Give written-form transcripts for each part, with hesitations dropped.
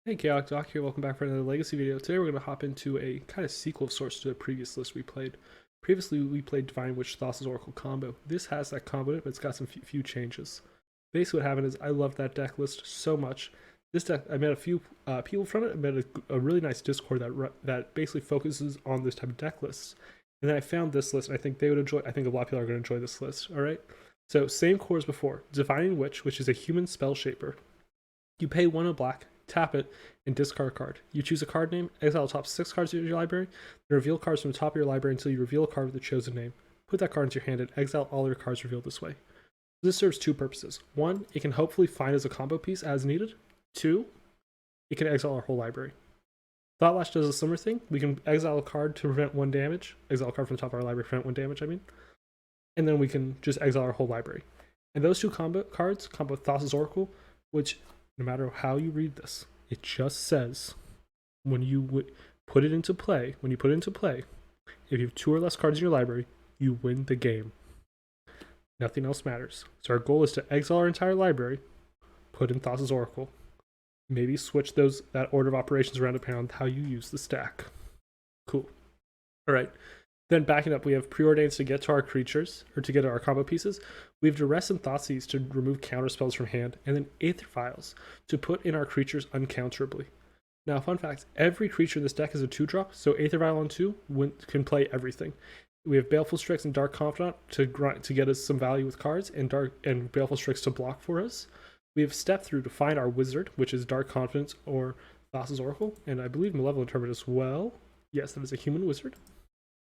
Hey, Chaotic Doc here. Welcome back for another Legacy video. Today we're going to hop into a kind of sequel of sorts to the previous list we played. Previously, we played Divine Witch Thassa's Oracle combo. This has that combo in it, but it's got some few changes. Basically, what happened is I love that deck list so much. This deck, I met a few people from it. I met a really nice Discord that basically focuses on this type of deck lists. And then I found this list, and I think they would enjoy. I think a lot of people are going to enjoy this list. All right. So same core as before. Divine Witch, which is a human spell shaper. You pay 1 black, tap it, and discard a card. You choose a card name, exile the top 6 cards of your library, then reveal cards from the top of your library until you reveal a card with the chosen name. Put that card into your hand and exile all your cards revealed this way. This serves two purposes. 1, it can hopefully find as a combo piece as needed. 2, it can exile our whole library. Thoughtlash does a similar thing. We can exile a card to prevent 1 damage. Exile a card from the top of our library to prevent 1 damage, And then we can just exile our whole library. And those two combo cards, combo with Thassa's Oracle, which no matter how you read this, it just says when you put it into play, if you have 2 or less cards in your library, you win the game. Nothing else matters. So our goal is to exile our entire library, put in Thassa's Oracle, maybe switch that order of operations around depending on how you use the stack. Cool. All right. Then backing up, we have Preordains to get to our creatures, or to get to our combo pieces. We have Duress and Thoughtseize to remove counter spells from hand, and then Aether Vials to put in our creatures uncounterably. Now, fun fact, every creature in this deck is a 2-drop, so Aether Vial on 2 can play everything. We have Baleful Strix and Dark Confidant to get us some value with cards, and Baleful Strix to block for us. We have Step Through to find our wizard, which is Dark Confidant or Thassa's Oracle, and I believe Malevolent Hermit as well. Yes, that is a human wizard.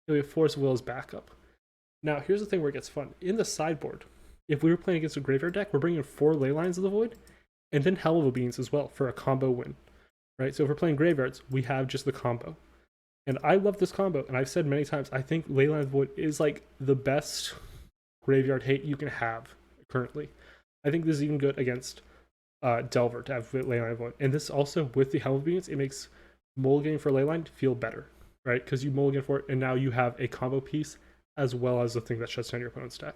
We have Force of Will as backup. Now, here's the thing where it gets fun. In the sideboard, if we were playing against a graveyard deck, we're bringing 4 Leylines of the Void, and then Hell of a Beings as well for a combo win. Right? So if we're playing graveyards, we have just the combo. And I love this combo, and I've said many times, I think Leyline of the Void is like the best graveyard hate you can have currently. I think this is even good against Delver to have Leyline of the Void. And this also, with the Hell of Beings, it makes mulliganing for Leyline feel better. Right? Because you mulligan for it, and now you have a combo piece as well as the thing that shuts down your opponent's deck.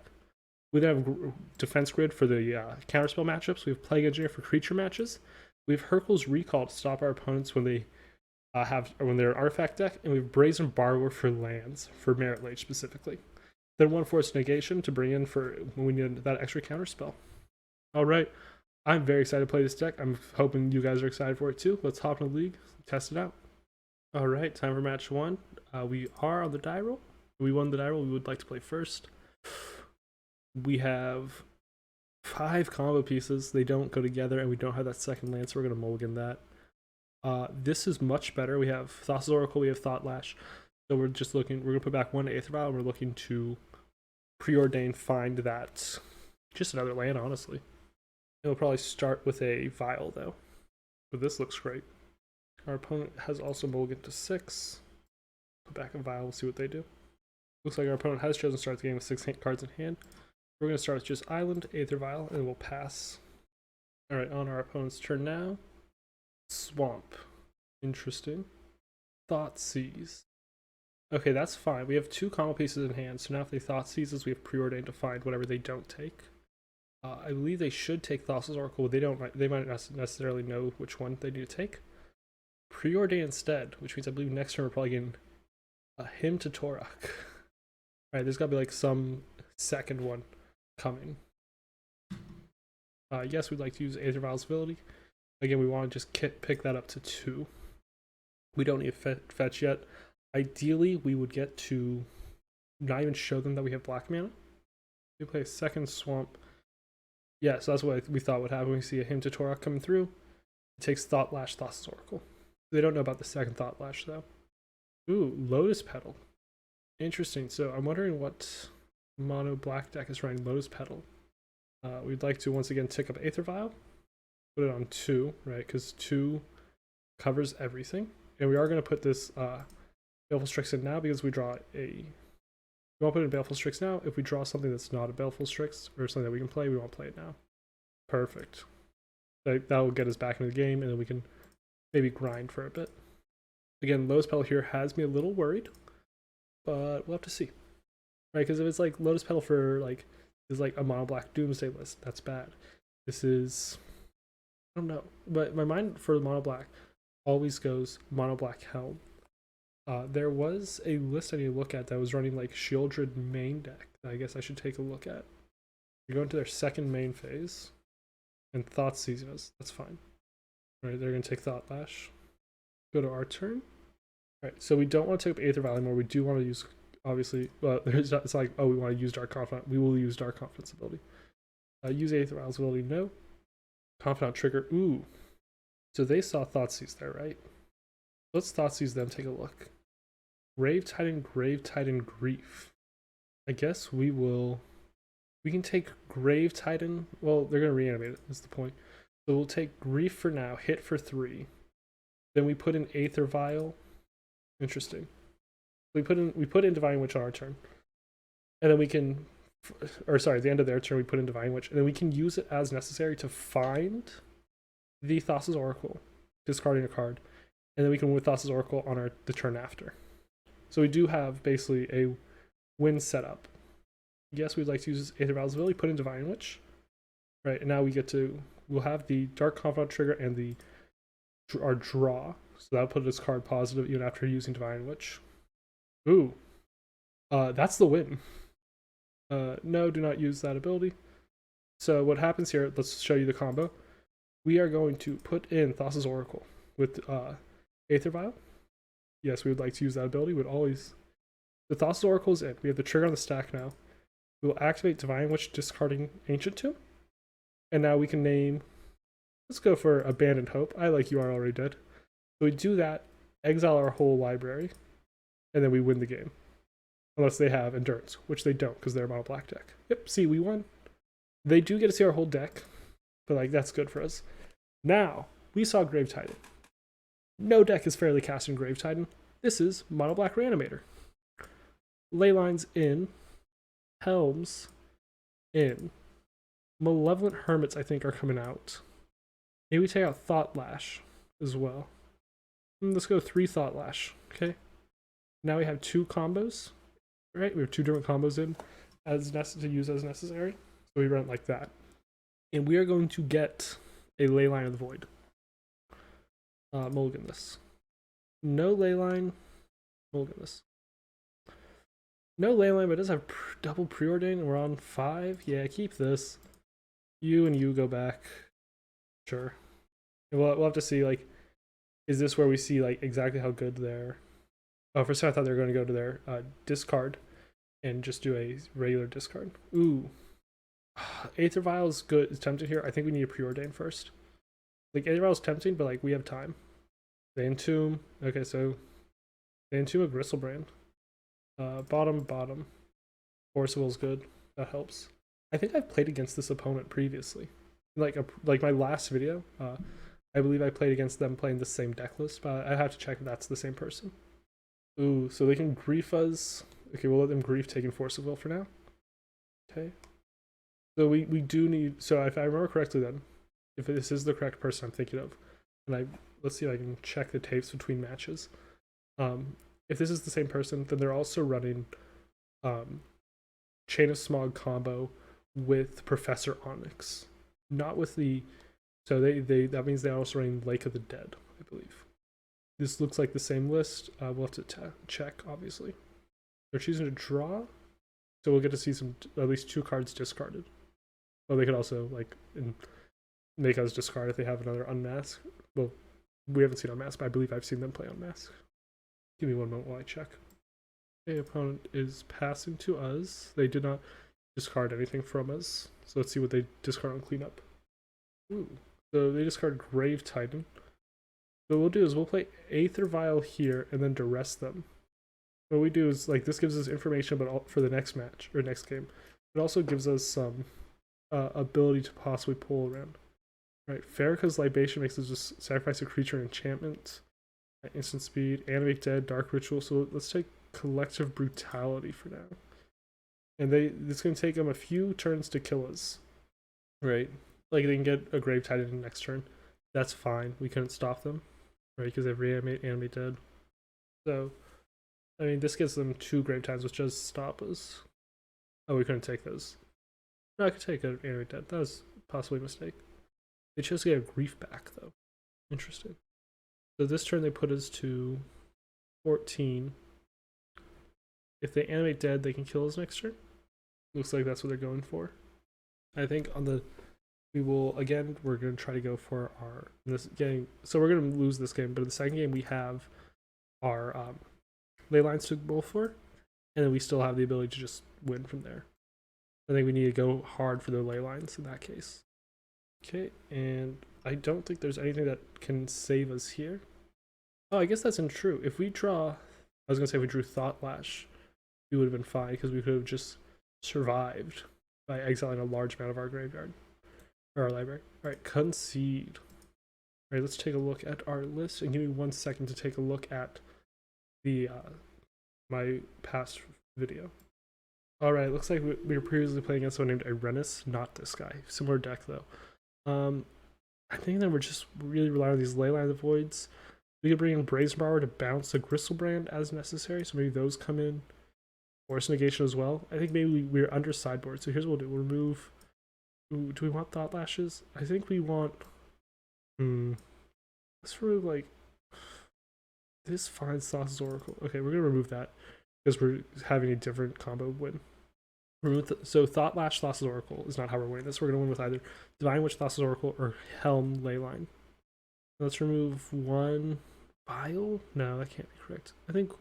We then have Defense Grid for the counterspell matchups. We have Plague Engineer for creature matches. We have Hurkyl's Recall to stop our opponents when they when they're an artifact deck, and we have Brazen Borrower for lands for Merit Lage specifically. Then One Force Negation to bring in for when we need that extra counterspell. All right, I'm very excited to play this deck. I'm hoping you guys are excited for it too. Let's hop in the league, test it out. All right, time for match 1. We are on the die roll. We won the die roll. We would like to play first. We have 5 combo pieces. They don't go together, and we don't have that second land, so we're going to mulligan that. This is much better. We have Thassa's Oracle. We have Thoughtlash. So we're just looking. We're going to put back 1 Aether Vial, and we're looking to Preordain find that. Just another land, honestly. And we'll probably start with a Vial, though. But this looks great. Our opponent has also mulliganed to 6. Put back a Vial, we'll see what they do. Looks like our opponent has chosen to start the game with 6 cards in hand. We're going to start with just Island, Aether Vial, and we'll pass. Alright, on our opponent's turn now. Swamp. Interesting. Thoughtseize. Okay, that's fine. We have 2 combo pieces in hand, so now if they Thoughtseize us, we have Preordain to find whatever they don't take. I believe they should take Thassa's Oracle, but they might not necessarily know which one they need to take. Preordain instead, which means I believe next turn we're probably getting a Hymn to Torok. Alright, there's gotta be like some second one coming. Yes, we'd like to use Aether Vial's ability. Again, we want to just pick that up to 2. We don't need a fetch yet. Ideally, we would get to not even show them that we have black mana. We play a second Swamp. Yeah, so that's what we thought would happen. We see a Hymn to Torok coming through. It takes Thoughtlash, Thassa's Oracle. They don't know about the second Thoughtlash, though. Ooh, Lotus Petal. Interesting. So I'm wondering what mono black deck is running Lotus Petal. We'd like to once again tick up Aether Vial. Put it on 2, right? Because 2 covers everything. And we are going to put this Baleful Strix in now because we draw a... We won't put it in Baleful Strix now. If we draw something that's not a Baleful Strix or something that we can play, we won't play it now. Perfect. That will get us back into the game, and then we can maybe grind for a bit. Again, Lotus Petal here has me a little worried, but we'll have to see. Right, because if it's like Lotus Petal for is like a mono black Doomsday list, that's bad. This is I don't know, but my mind for the mono black always goes mono black helm. There was a list I need to look at that was running like Shieldred main deck that I guess I should take a look at. You're going to their second main phase, and Thought season us. That's fine. All right, they're going to take Thoughtlash. Go to our turn. All right, so we don't want to take up Aether Vial anymore. We do want to use, obviously, well, it's like, oh, we want to use Dark Confidant. We will use Dark Confidant's ability. Use Aether Vial's ability, no. Confidant trigger, ooh. So they saw Thoughtseize there, right? Let's Thoughtseize them, take a look. Grave Titan, Grief. I guess we can take Grave Titan. Well, they're going to reanimate it, that's the point. So we'll take Grief for now, hit for 3. Then we put in Aether Vial. Interesting. We put in Divine Witch on our turn. And then we can, or sorry, at the end of their turn, we put in Divine Witch. And then we can use it as necessary to find the Thassa's Oracle, discarding a card. And then we can win with Thassa's Oracle on the turn after. So we do have basically a win setup. Yes, we'd like to use Aether Vial's ability, put in Divine Witch. Right, and now we'll have the Dark Confidant trigger and our draw. So that'll put this card positive even after using Divine Witch. Ooh. That's the win. No, do not use that ability. So what happens here, let's show you the combo. We are going to put in Thassa's Oracle with Aether Vial. Yes, we would like to use that ability. We'd always... The Thassa's Oracle is in. We have the trigger on the stack now. We will activate Divine Witch, discarding Ancient Tomb. And now we can name... Let's go for Abandoned Hope. I like You Are Already Dead. So we do that, exile our whole library, and then we win the game. Unless they have Endurance, which they don't because they're a mono black deck. Yep, see, we won. They do get to see our whole deck, but like that's good for us. Now, we saw Grave Titan. No deck is fairly casting Grave Titan. This is mono black Reanimator. Leylines in, Helms in, Malevolent Hermits I think are coming out. Maybe we take out Thoughtlash as well. Let's go 3 Thoughtlash, okay? Now we have 2 combos, right? We have 2 different combos in to use as necessary. So we run it like that. And we are going to get a Leyline of the Void. Mulligan this. No Leyline, mulligan this. No Leyline, but it does have double Preordain, and we're on 5. Yeah, keep this. You and you go back. Sure. And we'll have to see, like, is this where we see like exactly how good they're... Oh, for a second I thought they were going to go to their discard and just do a regular discard. Ooh. Aether Vial is good. It's tempting here. I think we need a Preordain first. Like, Aether Vial is tempting, but like we have time. They entomb. Okay, so they entomb a Gristlebrand. Bottom. Forcible is good. That helps. I think I've played against this opponent previously. Like my last video. I believe I played against them playing the same deck list, but I have to check if that's the same person. Ooh, so they can grief us. Okay, we'll let them grief taking Force of Will for now. Okay. So we do need... So if I remember correctly then, if this is the correct person I'm thinking of, and let's see if I can check the tapes between matches. If this is the same person, then they're also running Chain of Smog combo with Professor Onyx. Not with the... So that means they're also running Lake of the Dead, I believe. This looks like the same list. We'll have to check, obviously. They're choosing to draw, so we'll get to see at least 2 cards discarded. Well, they could also make us discard if they have another Unmask. Well, we haven't seen Unmask, but I believe I've seen them play Unmask. Give me one moment while I check. The opponent is passing to us. They did not discard anything from us, so let's see what they discard on cleanup. Ooh. So they discard Grave Titan. So what we'll do is we'll play Aether Vial here and then duress them. What we do is, like, this gives us information about for the next match or next game. It also gives us some ability to possibly pull around. Right, Farrakhan's Libation makes us just sacrifice a creature enchantment, instant speed, Animate Dead, Dark Ritual. So let's take Collective Brutality for now. And this is going to take them a few turns to kill us. Right. Like, they can get a Grave Titan in the next turn. That's fine. We couldn't stop them, right? Because they have Animate Dead. So, I mean, this gives them 2 Grave Titans, which does stop us. Oh, we couldn't take those. No, I could take an Animate Dead. That was possibly a mistake. They chose to get a grief back though. Interesting. So this turn they put us to 14. If they animate dead, they can kill us next turn. Looks like that's what they're going for. I think on the we will again we're gonna try to go for our this game. So we're gonna lose this game, but in the second game we have our ley lines to bowl for, and then we still have the ability to just win from there. I think we need to go hard for the ley lines in that case. Okay, and I don't think there's anything that can save us here. Oh, I guess that's untrue. If we draw, I was gonna say if we drew Thoughtlash, we would have been fine because we could have just survived by exiling a large amount of our graveyard or our library. All right, concede. All right, let's take a look at our list and give me 1 second to take a look at the my past video. All right, looks like we were previously playing against someone named Irenis, not this guy. Similar deck though. I think that we're just really relying on these Leyline of Voids. We could bring in Brazenbrower to bounce a Gristlebrand as necessary, so maybe those come in. Force Negation as well. I think maybe we're under sideboard, so here's what we'll do. We'll remove... Ooh, do we want Thoughtlashes? I think we want... Let's remove, like... This finds Thassa's Oracle. Okay, we're going to remove that, because we're having a different combo win. So Thoughtlash, Thassa's Oracle is not how we're winning this. We're going to win with either Divine Witch, Thassa's Oracle, or Helm, Leyline. Let's remove 1 Vial? No, that can't be correct. I think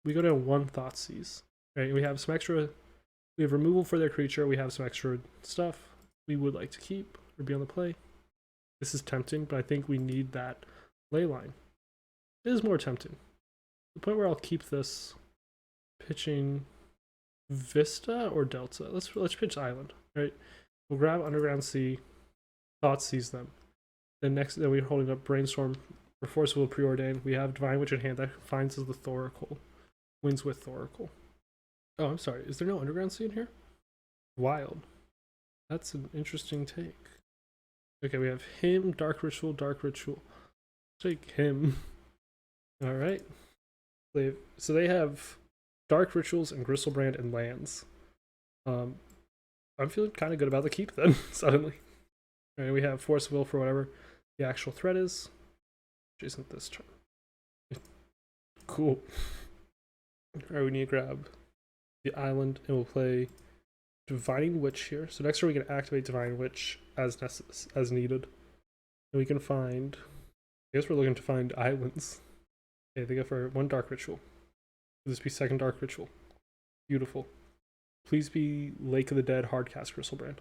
we go down 1 Thoughtseize. Right, we have some extra, we have removal for their creature, we have some extra stuff we would like to keep or be on the play. This is tempting, but I think we need that Leyline. It is more tempting. The point where I'll keep this pitching Vista or Delta. Let's pitch Island, right? We'll grab Underground Sea, Thoughtseize them. Then we're holding up Brainstorm for Forceful Preordain. We have Divine Witch in hand that finds us the Thoracle. Wins with Thoracle. Oh, I'm sorry. Is there no Underground Sea in here? Wild. That's an interesting take. Okay, we have him, Dark Ritual, Dark Ritual. Let's take him. Alright. So they have Dark Rituals and Gristlebrand and lands. I'm feeling kind of good about the keep then, suddenly. Alright, we have Force of Will for whatever the actual threat is. Which isn't this turn. Cool. Alright, we need to grab the island and we'll play Divine Witch here. So next turn we can activate Divine Witch as needed. And we can find, I guess we're looking to find islands. Okay, they go for 1 Dark Ritual. Will this be 2nd Dark Ritual? Beautiful. Please be Lake of the Dead Hardcast Gristlebrand.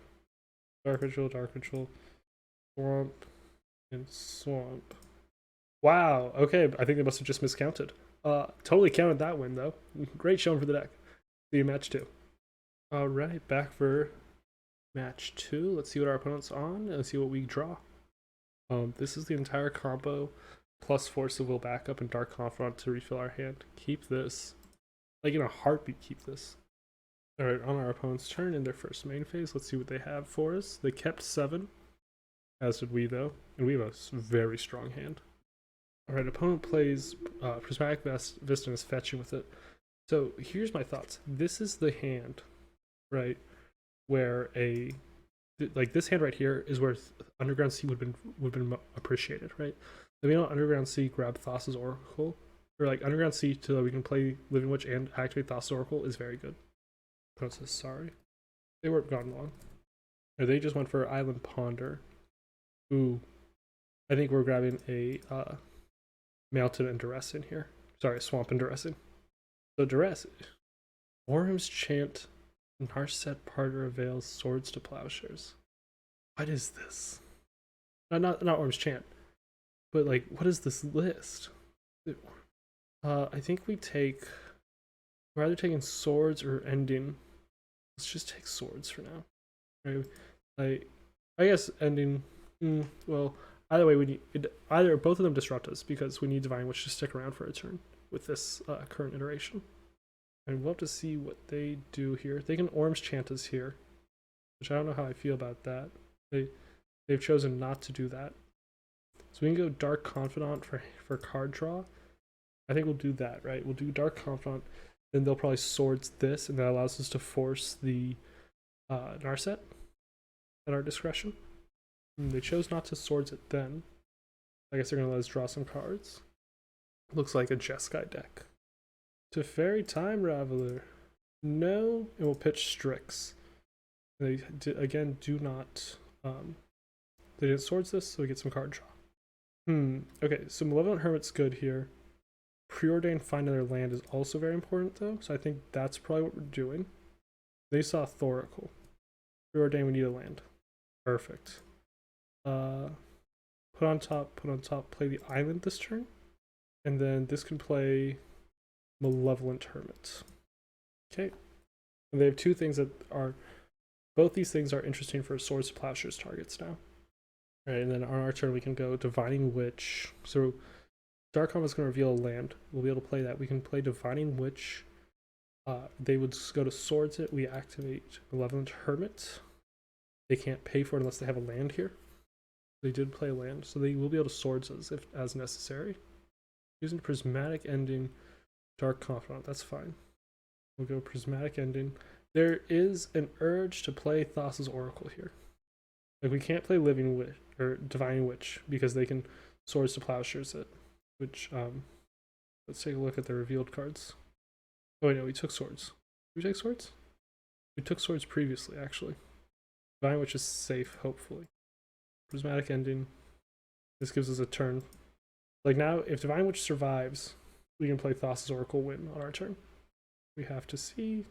Dark Ritual, Swamp, and Swamp. Wow, okay, I think they must have just miscounted. Totally counted that win though. Great showing for the deck. See you match 2. Alright, back for match 2. Let's see what our opponent's on and see what we draw. This is the entire combo plus Force of Will backup and Dark Confidant to refill our hand. Keep this. Like in a heartbeat, keep this. Alright, on our opponent's turn in their first main phase, let's see what they have for us. They kept 7, as did we though, and we have a very strong hand. Alright, opponent plays Prismatic Vista and is fetching with it. So here's my thoughts. This is the hand, right, where like this hand right here is where Underground Sea would have been appreciated, right? Then we know Underground Sea grab Thassa's Oracle, or like Underground Sea so that we can play Living Witch and activate Thassa's Oracle is very good. Opponent says sorry. They weren't gone long. Or they just went for Island Ponder. Ooh. I think we're grabbing a Mountain and Duress in here. Sorry, Swamp and Duress in. So Duress. Orm's Chant, Narset Parter avails Swords to Plowshares. What is this? Not Orm's Chant. But like, what is this list? I think we're either taking Swords or ending. Let's just take Swords for now. Right? I guess ending. Well, either way, we need both of them disrupt us because we need Divine Witch to stick around for a turn with this current iteration. And we'll have to see what they do here. They can Orm's Chant us here, which I don't know how I feel about that. They've chosen not to do that. So we can go Dark Confidant for card draw. I think we'll do that, right? We'll do Dark Confidant, then they'll probably Swords this, and that allows us to force the Narset at our discretion. They chose not to swords it then. I guess they're gonna let us draw some cards. Looks like a Jeskai deck. Teferi Time Raveler. No, and we'll pitch Strix. They again do not. They didn't swords this, so we get some card draw. Okay, so Malevolent Hermit's good here. Preordain Find Another Land is also very important though, so I think that's probably what we're doing. They saw Thoracle. Preordain, we need a land. Perfect. Put on top, play the island this turn. And then this can play Malevolent Hermit. Okay. And they have two things that are, both these things are interesting for Swords to Plowshares targets now. Alright, and then on our turn we can go Divining Witch. So Dark Confidant is going to reveal a land. We'll be able to play that. We can play Divining Witch. They would go to Swords it. We activate Malevolent Hermit. They can't pay for it unless they have a land here. They did play a land, so they will be able to Swords us if as necessary. Using Prismatic Ending, Dark Confidant, that's fine. We'll go Prismatic Ending. There is an urge to play Thassa's Oracle here. Like, we can't play Living Witch or Divining Witch because they can Swords to Plowshares it. Which, let's take a look at the revealed cards. Oh wait, no, we took Swords. Did we take Swords? We took Swords previously, actually. Divining Witch is safe, hopefully. Prismatic Ending. This gives us a turn. Like now, if Divine Witch survives, we can play Thassa's Oracle win on our turn. We have to see.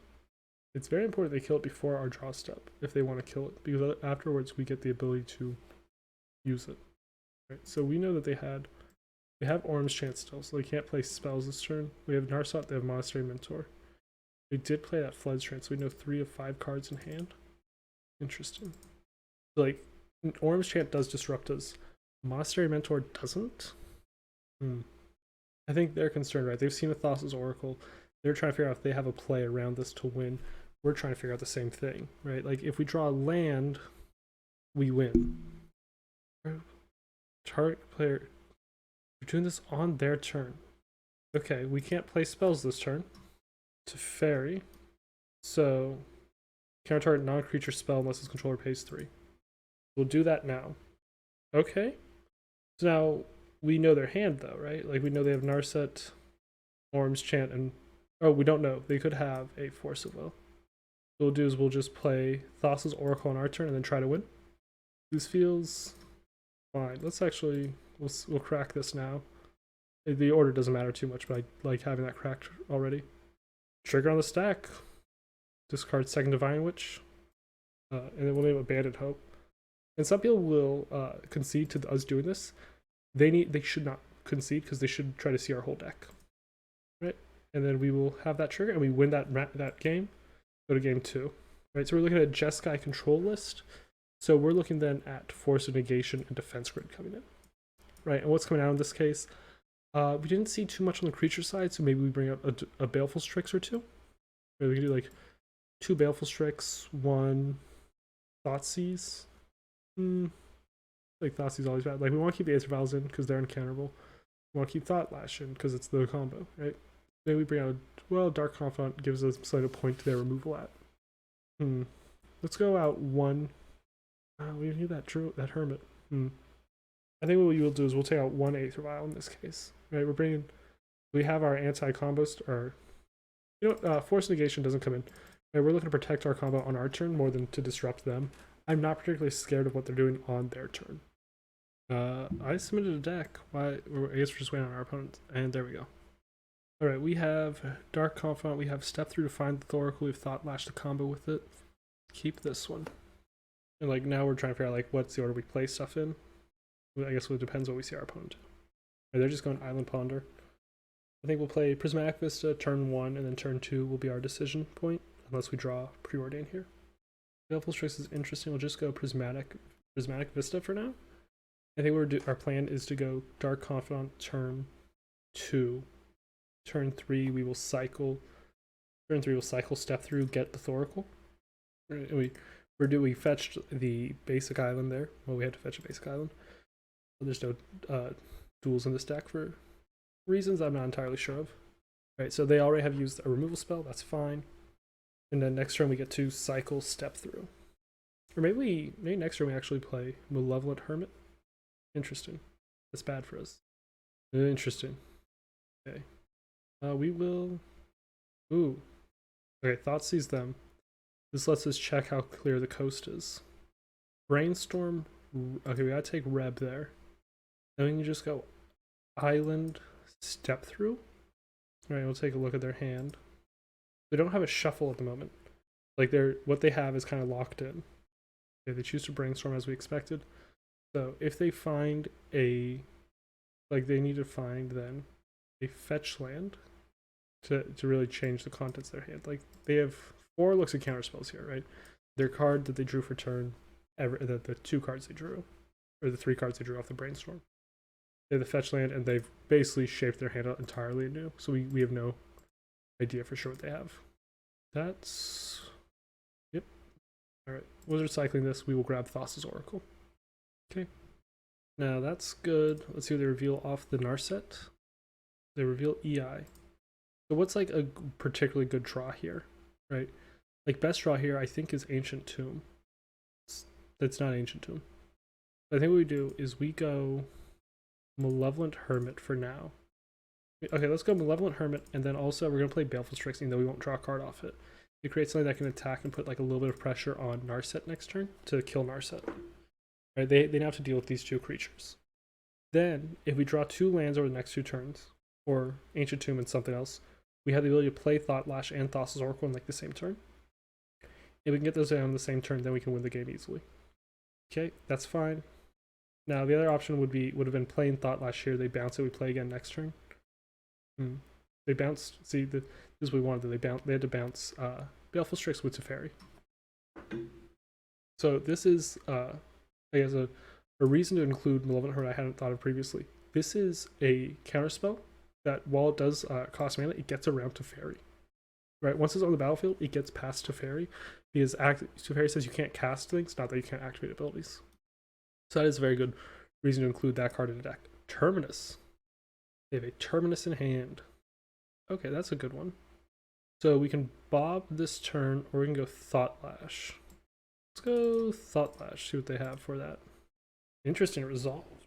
It's very important they kill it before our draw step, if they want to kill it, because afterwards we get the ability to use it. Right, so we know that they have Orm's Chant still, so they can't play spells this turn. We have Narsat, they have Monastery Mentor. They did play that Flood Strand, so we know 3 of 5 cards in hand. Interesting. Like, Orm's Chant does disrupt us. Monastery Mentor doesn't? I think they're concerned, right? They've seen a Thassa's Oracle. They're trying to figure out if they have a play around this to win. We're trying to figure out the same thing, right? Like, if we draw land, we win. Target player, you're doing this on their turn. Okay, we can't play spells this turn. Teferi. So, counter target non-creature spell unless its controller pays 3. We'll do that now. Okay. So now, we know their hand though, right? Like, we know they have Narset, Orm's Chant, and... Oh, we don't know. They could have a Force of Will. What we'll do is we'll just play Thassa's Oracle on our turn and then try to win. This feels fine. Let's actually... We'll crack this now. The order doesn't matter too much, but I like having that cracked already. Trigger on the stack. Discard second Divine Witch. And then we'll name Abandoned Hope. And some people will concede to us doing this. They should not concede because they should try to see our whole deck. Right? And then we will have that trigger and we win that game. Go to game 2. Right? So we're looking at a Jeskai control list. So we're looking then at Force of Negation and Defense Grid coming in. Right, and what's coming out in this case? We didn't see too much on the creature side, so maybe we bring up a Baleful Strix or 2. Maybe we can do like 2 Baleful Strix, 1 Thoughtseize. Like Thoughtseize always bad. Like, we want to keep the Aether Vials in because they're uncounterable. We want to keep Thoughtlash in because it's the combo, right? Maybe we bring out Dark Confidant gives us a point to their removal at. Let's go out 1. We need that Hermit. I think what we will do is we'll take out 1 Aether Vial in this case. Right, we have our anti-combo, or, Force Negation doesn't come in. Right, we're looking to protect our combo on our turn more than to disrupt them. I'm not particularly scared of what they're doing on their turn. I submitted a deck. I guess we're just waiting on our opponent, and there we go. Alright, we have Dark Confidant, we have Step Through to find the Thoracle, we have Thoughtlash to combo with it. Keep this one. And like now we're trying to figure out like what's the order we play stuff in. I guess it depends what we see our opponent do. Right, they're just going Island Ponder. I think we'll play Prismatic Vista turn 1, and then turn 2 will be our decision point, unless we draw Preordain here. Baleful Strix is interesting. We'll just go Prismatic Vista for now. I think our plan is to go Dark Confidant turn 2. Turn 3 we will cycle. Turn 3 we'll cycle Step Through, get the Thoracle. We fetched the basic island there. Well, we had to fetch a basic island. There's no duels in this deck for reasons I'm not entirely sure of. Right, so they already have used a removal spell, that's fine. And then next turn we get to cycle Step Through. Or maybe next turn we actually play Malevolent Hermit. Interesting. That's bad for us. Interesting. Okay. We will. Ooh. Okay, Thought sees them. This lets us check how clear the coast is. Brainstorm. Okay, we gotta take Reb there. Then we can just go Island, Step Through. Alright, we'll take a look at their hand. They don't have a shuffle at the moment. Like what they have is kind of locked in. Okay, they choose to brainstorm as we expected. So if they find a, like they need to find then a fetch land to really change the contents of their hand. Like they have 4 looks of counter spells here, right? Their card that they drew for turn, the 2 cards they drew, or the 3 cards they drew off the brainstorm. They have the fetch land, and they've basically shaped their hand out entirely anew. So we have no idea for sure what they have. That's yep. All right, Wizard cycling this. We will grab Thassa's Oracle. Okay. Now that's good. Let's see what they reveal off the Narset. They reveal EI. So what's like a particularly good draw here, right? Like best draw here, I think, is Ancient Tomb. That's not Ancient Tomb. I think what we do is we go Malevolent Hermit for now. Okay, let's go Malevolent Hermit, and then also we're going to play Baleful Strix, even though we won't draw a card off it. It creates something that can attack and put like a little bit of pressure on Narset next turn to kill Narset. Right, they now have to deal with these 2 creatures. Then, if we draw 2 lands over the next 2 turns, or Ancient Tomb and something else, we have the ability to play Thoughtlash and Thassa's Oracle in like the same turn. If we can get those down in the same turn, then we can win the game easily. Okay, that's fine. Now the other option would have been playing Thoughtlash here. They bounce it. We play again next turn. They bounced. See, this is what we wanted. They had to bounce Baleful Strix with Teferi. So this is, I guess, a reason to include Malevolent Hermit I hadn't thought of previously. This is a counterspell that, while it does cost mana, it gets around Teferi. Right, once it's on the battlefield, it gets past Teferi, because Teferi says you can't cast things, not that you can't activate abilities. So that is a very good reason to include that card in the deck. Terminus. They have a Terminus in hand. Okay, that's a good one. So we can bob this turn, or we can go Thoughtlash. Let's go Thoughtlash, see what they have for that. Interesting, resolved.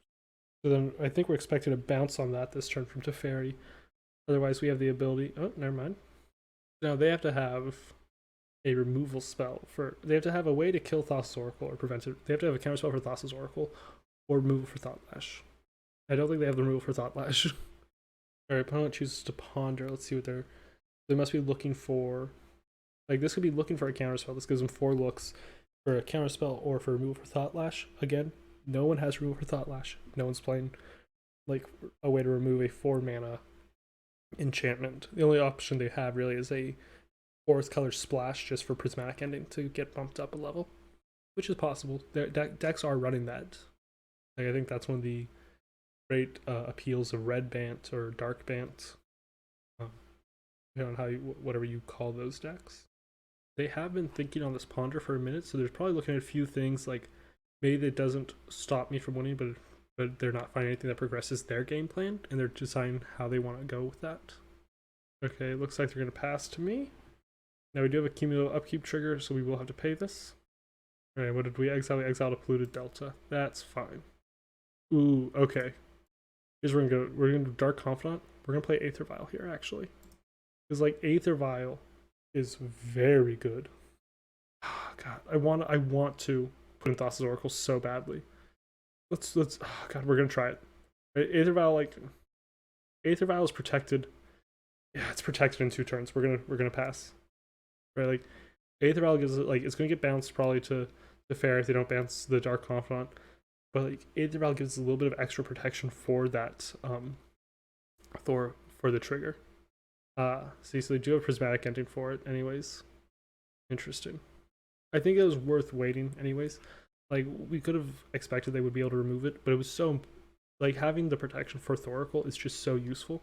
So then I think we're expected to bounce on that this turn from Teferi. Otherwise, we have the ability. Oh, never mind. Now they have to have a removal spell for. They have to have a way to kill Thassa's Oracle or prevent it. They have to have a counter spell for Thassa's Oracle, or removal for Thoughtlash. I don't think they have the removal for Thoughtlash. Our opponent chooses to ponder. Let's see what they must be looking for. Like this could be looking for a counter spell. This gives them 4 looks for a counter spell or for removal for Thoughtlash. Again, no one has removal for Thoughtlash. No one's playing like a way to remove a 4 mana enchantment. The only option they have really is a 4th color splash just for prismatic ending to get bumped up a level, which is possible. Their decks are running that. Like, I think that's one of the great appeals of red Bant or dark Bant, on how whatever you call those decks. They have been thinking on this ponder for a minute, so they're probably looking at a few things like maybe that doesn't stop me from winning, but they're not finding anything that progresses their game plan, and they're deciding how they want to go with that. Okay, looks like they're going to pass to me. Now we do have a cumulative upkeep trigger, so we will have to pay this. Alright, what did we exile? We exiled a polluted delta. That's fine. Ooh, okay. Here's where we're gonna do Dark Confidant. We're gonna play Aether Vial here, actually. Because like Aether Vial is very good. Oh, God, I want to put in Thassa's Oracle so badly. Let's oh God, we're gonna try it. Aether Vial, Aether Vial is protected. Yeah, it's protected in 2 turns. We're gonna pass. Right, like Aether Vial gives it, it's gonna get bounced probably to the fair if they don't bounce the Dark Confidant. But like Aether Vial gives a little bit of extra protection for that for the trigger. See, so they do have prismatic ending for it anyways. Interesting. I think it was worth waiting anyways. Like, we could have expected they would be able to remove it, but it was so, like, having the protection for Thoracle is just so useful.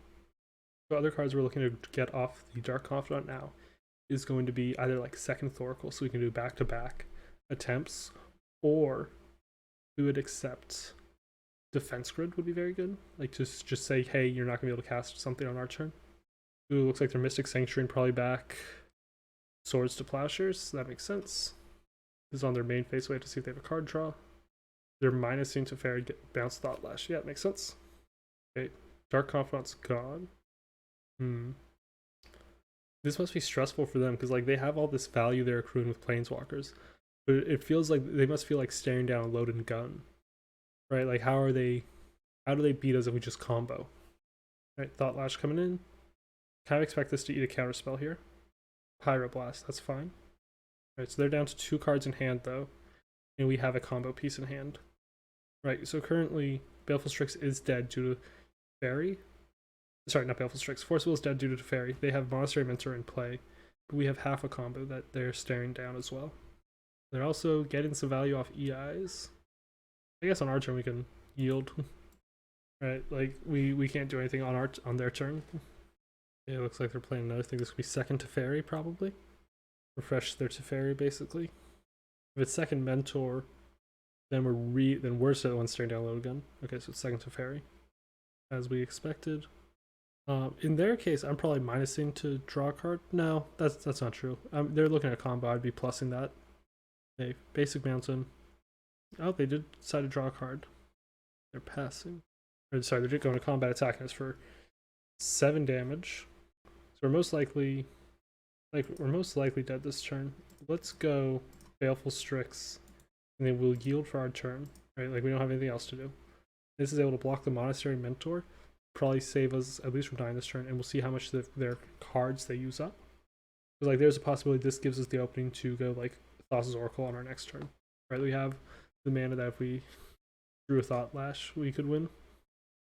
So other cards we're looking to get off the Dark Confidant now is going to be either like second Thoracle, so we can do back-to-back attempts, or we would accept Defense Grid would be very good. Like, just say, hey, you're not going to be able to cast something on our turn. Ooh, looks like their Mystic Sanctuary and probably back Swords to Plowshares. So that makes sense. is on their main phase. We have to see if they have a card draw. They're minusing Teferi, get bounce Thoughtlash. Yeah, it makes sense. Okay, Dark Confidant's gone. This must be stressful for them because like they have all this value they're accruing with Planeswalkers, but it feels like they must feel like staring down a loaded gun, right? Like how do they beat us if we just combo? Right, Thoughtlash coming in. Kind of expect this to eat a counterspell here. Pyroblast, that's fine. Right, so they're down to 2 cards in hand though, and we have a combo piece in hand. Right, so currently Baleful Strix is dead due to Fairy. Sorry, not Baleful Strix. Force Will is dead due to Fairy. They have Monastery Mentor in play, but we have half a combo that they're staring down as well. They're also getting some value off EIs. I guess on our turn we can yield. Right, like we can't do anything on their turn. It looks like they're playing another thing. This could be second Teferi probably. Refresh their Teferi basically. If it's second Mentor, then we're still the one staring down load gun. Okay, so it's second Teferi, as we expected. In their case, I'm probably minusing to draw a card. No, that's not true. They're looking at a combo. I'd be plussing that. Okay, basic mountain. Oh, they did decide to draw a card. They're passing. Or, sorry, they're going to combat attacking us for 7 damage. So we're most likely dead this turn. Let's go Baleful Strix, and then we'll yield for our turn. Right, like we don't have anything else to do. This is able to block the Monastery Mentor. Probably save us at least from dying this turn, and we'll see how much their cards they use up. Because like there's a possibility this gives us the opening to go like Thassa's Oracle on our next turn. Right, we have the mana that if we drew a Thoughtlash, we could win.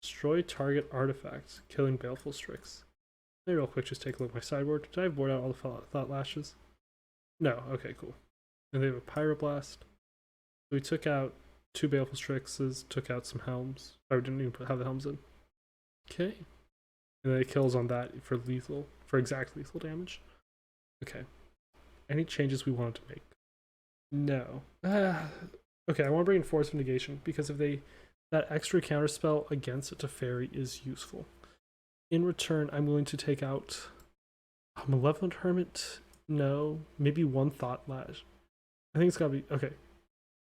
Destroy target artifact, killing Baleful Strix. Let me real quick just take a look at my sideboard. Did I board out all the Thoughtlashes? No, okay, cool. And they have a Pyroblast. We took out 2 Baleful Strixes, took out some Helms. Oh, we didn't even have the Helms in. Okay. And then it kills on that for exact lethal damage. Okay. Any changes we wanted to make? No. Okay, I want to bring in Force of Negation because if that extra counterspell against a Teferi is useful. In return, I'm willing to take out a Malevolent Hermit. No. Maybe 1 Thoughtlash. I think it's gotta be okay.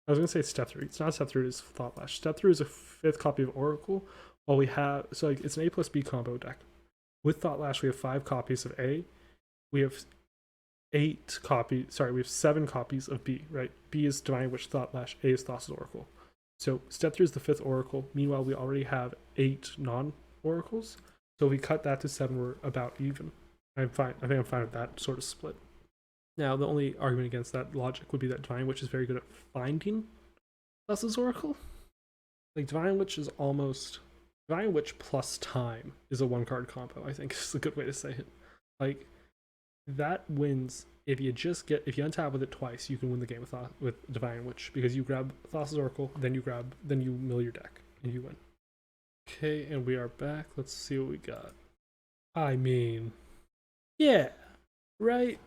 I was gonna say Step Through. It's not Step Through, it's Thoughtlash. Step Through is a 5th copy of Oracle. Well, we have so like it's an A plus B combo deck. With Thoughtlash, we have 5 copies of A. We have 8 copies. Sorry, we have 7 copies of B. Right, B is Divine Witch, Thoughtlash. A is Thassa's Oracle. So Step Through is the 5th Oracle. Meanwhile, we already have 8 non-oracles. So if we cut that to 7, we're about even. I'm fine. I think I'm fine with that sort of split. Now, the only argument against that logic would be that Divine Witch is very good at finding Thassa's Oracle. Like Divine Witch is almost Divine Witch plus time is a 1-card combo, I think is a good way to say it. Like, that wins if you untap with it twice, you can win the game with Divine Witch, because you grab Thassa's Oracle, then you mill your deck, and you win. Okay, and we are back. Let's see what we got. I mean, yeah, right?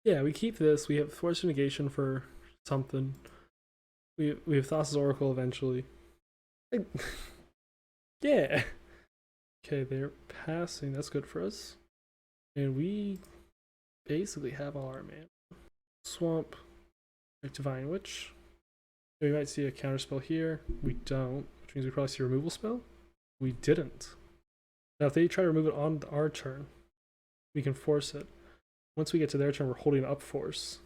Yeah, we keep this. We have Force of Negation for something. We have Thassa's Oracle eventually. Yeah. Okay, they're passing. That's good for us. And we basically have all our mana. Swamp, Divine Witch. We might see a counterspell here. We don't, which means we probably see a removal spell. We didn't. Now, if they try to remove it on our turn, we can force it. Once we get to their turn, we're holding up Force.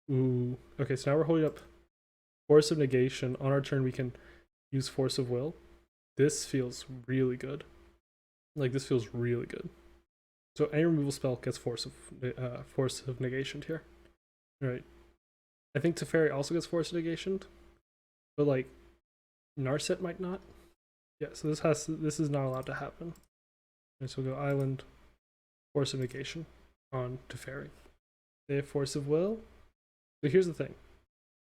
Ooh. Okay, so now we're holding up Force of Negation. On our turn, we can use Force of Will. This feels really good. Like, this feels really good. So any removal spell gets Force of Negation here. Right. I think Teferi also gets Force of Negation, but like Narset might not. Yeah, so this is not allowed to happen. And so we'll go Island, Force of Negation on Teferi. They have Force of Will. So here's the thing.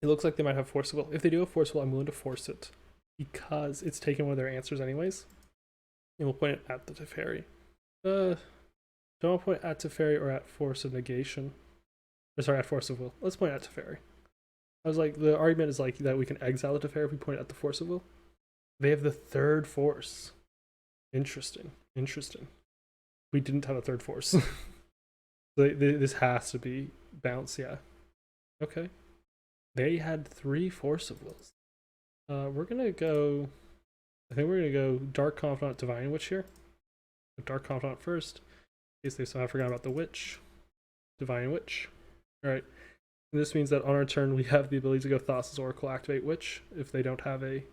It looks like they might have Force of Will. If they do have Force of Will, I'm willing to force it because it's taken one of their answers anyways. And we'll point it at the Teferi. Don't point at Teferi or at Force of Negation. Or sorry, at Force of Will. Let's point at Teferi. I was like, the argument is like that we can exile the Teferi if we point at the Force of Will. They have the 3rd Force. Interesting. We didn't have a 3rd Force. This has to be bounce, yeah. Okay. They had 3 Force of Wills. We're gonna go. I think we're gonna go Dark Confidant, Divine Witch here. Dark Confidant first, in case they somehow forgot about the Witch. Divine Witch. Alright. This means that on our turn we have the ability to go Thassa's Oracle, activate Witch if they don't have a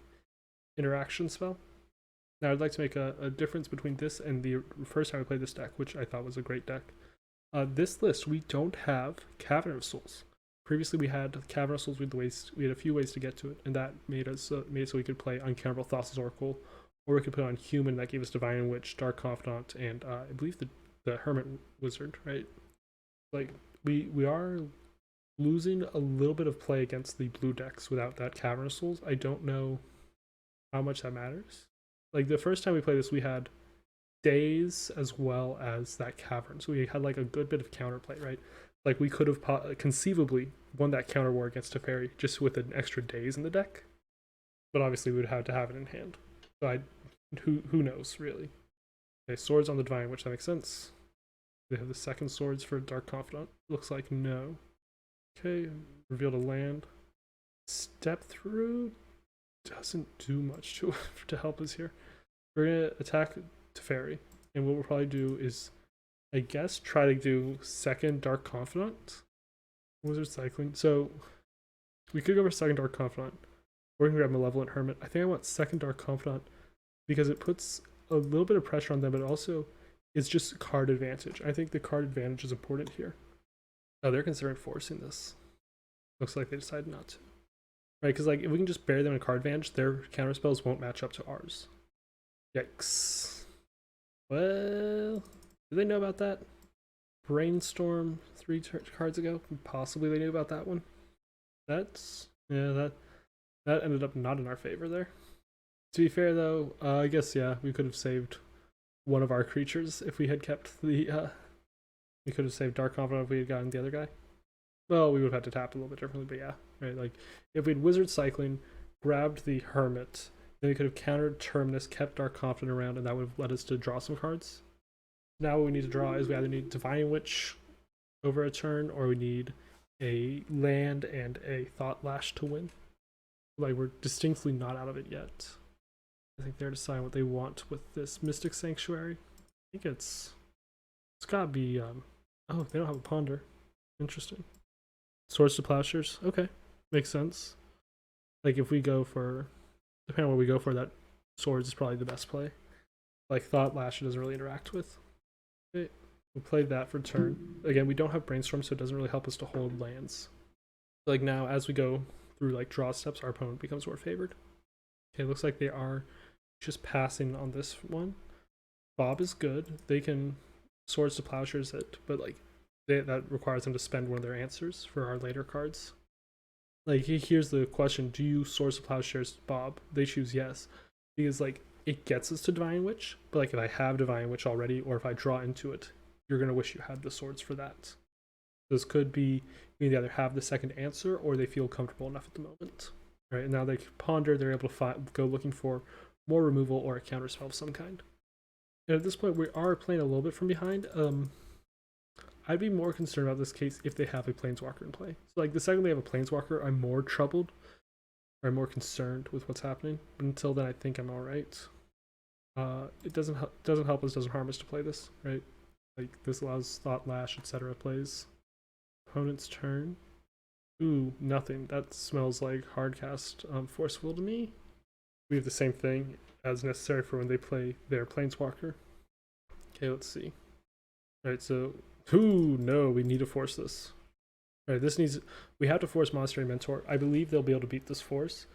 interaction spell. Now I'd like to make a difference between this and the first time I played this deck, which I thought was a great deck. This list, we don't have Cavern of Souls. Previously we had Cavern of Souls, we had a few ways to get to it, and that made it so we could play Uncounterable Thassa's Oracle, or we could put on Human, that gave us Divine Witch, Dark Confidant, and I believe the Hermit Wizard, right? Like, we are losing a little bit of play against the blue decks without that Cavern of Souls. I don't know how much that matters. Like, the first time we played this, we had Days as well as that Cavern, so we had like a good bit of counterplay, right? Like, we could have conceivably won that counter war against Teferi just with an extra Days in the deck, but obviously we would have to have it in hand. So who knows, really. Okay, swords on the Divine, which that makes sense. They have the second swords for Dark Confidant. Looks like no. Okay, revealed a land. Step through doesn't do much to help us here. We're gonna attack Teferi, and what we'll probably do is, I guess, try to do second Dark Confidant. Wizard cycling. So we could go for second Dark Confidant. We're gonna grab Malevolent Hermit. I think I want second Dark Confidant because it puts a little bit of pressure on them, but also it's just card advantage. I think the card advantage is important here. Oh, they're considering forcing this. Looks like they decided not to. Right, because like if we can just bury them in card advantage, their counter spells won't match up to ours. Yikes. Well, do they know about that? Brainstorm 3 cards ago? Possibly they knew about that one. That's, yeah, that ended up not in our favor there. To be fair though, I guess, yeah, we could have saved one of our creatures if we had kept the, we could have saved Dark Confidant if we had gotten the other guy. Well, we would have had to tap a little bit differently, but yeah, right, like, if we'd Wizard Cycling, grabbed the Hermit, then we could have countered Terminus, kept Dark Confidant around, and that would have led us to draw some cards. Now what we need to draw is we either need Divine Witch over a turn, or we need a land and a Thoughtlash to win. Like, we're distinctly not out of it yet. I think they're deciding what they want with this Mystic Sanctuary. I think it's gotta be, oh, they don't have a Ponder. Interesting. Swords to Plowshares, okay, makes sense. Like, if we go for, depending on what we go for, that Swords is probably the best play. Like, Thoughtlash doesn't really interact with. Okay, we played that for turn. Again, we don't have Brainstorm, so it doesn't really help us to hold lands. Like, now, as we go through like draw steps, our opponent becomes more favored. Okay, looks like they are just passing on this one. Bob is good. They can Swords to Plowshares it, but like that requires them to spend one of their answers for our later cards. Like, here's the question: do you Swords to Plowshares Bob? They choose yes, because like it gets us to Divine Witch, but like if I have Divine Witch already, or if I draw into it, you're gonna wish you had the swords for that. This could be they either have the second answer or they feel comfortable enough at the moment. Right, and now they ponder, they're able to go looking for more removal or a counterspell of some kind. And at this point, we are playing a little bit from behind. I'd be more concerned about this case if they have a Planeswalker in play. So like the second they have a Planeswalker, I'm more troubled, or I'm more concerned with what's happening. But until then, I think I'm all right. It doesn't help us, doesn't harm us to play this, right? Like, this allows Thoughtlash, etc. plays. Opponent's turn. Ooh, nothing. That smells like hardcast Force Will to me. We have the same thing as necessary for when they play their Planeswalker. Okay, let's see. Alright, so, ooh, no, we need to force this. Alright, we have to force Monastery Mentor. I believe they'll be able to beat this force.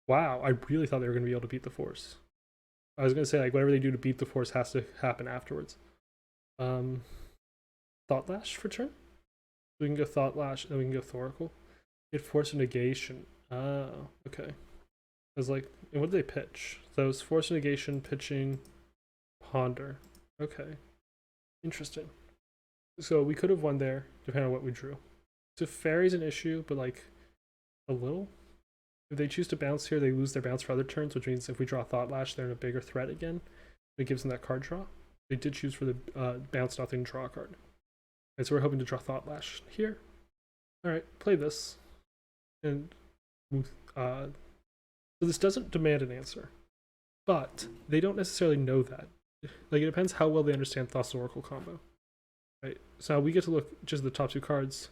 Wow, I really thought they were going to be able to beat the force. I was going to say, like, whatever they do to beat the force has to happen afterwards. Thoughtlash for turn? We can go Thoughtlash, and then we can go Thoracle. It Force of Negation. Oh, okay. I was like, and what did they pitch? So it was Force of Negation, pitching, Ponder. Okay. Interesting. So we could have won there, depending on what we drew. So Fairy's an issue, but like, a little. If they choose to bounce here, they lose their bounce for other turns, which means if we draw Thoughtlash, they're in a bigger threat again. It gives them that card draw. They did choose for the bounce nothing draw card. And so we're hoping to draw Thoughtlash here. Alright, play this. And so this doesn't demand an answer. But they don't necessarily know that. Like, it depends how well they understand Thassa Oracle combo. Right? So we get to look just at the top two cards.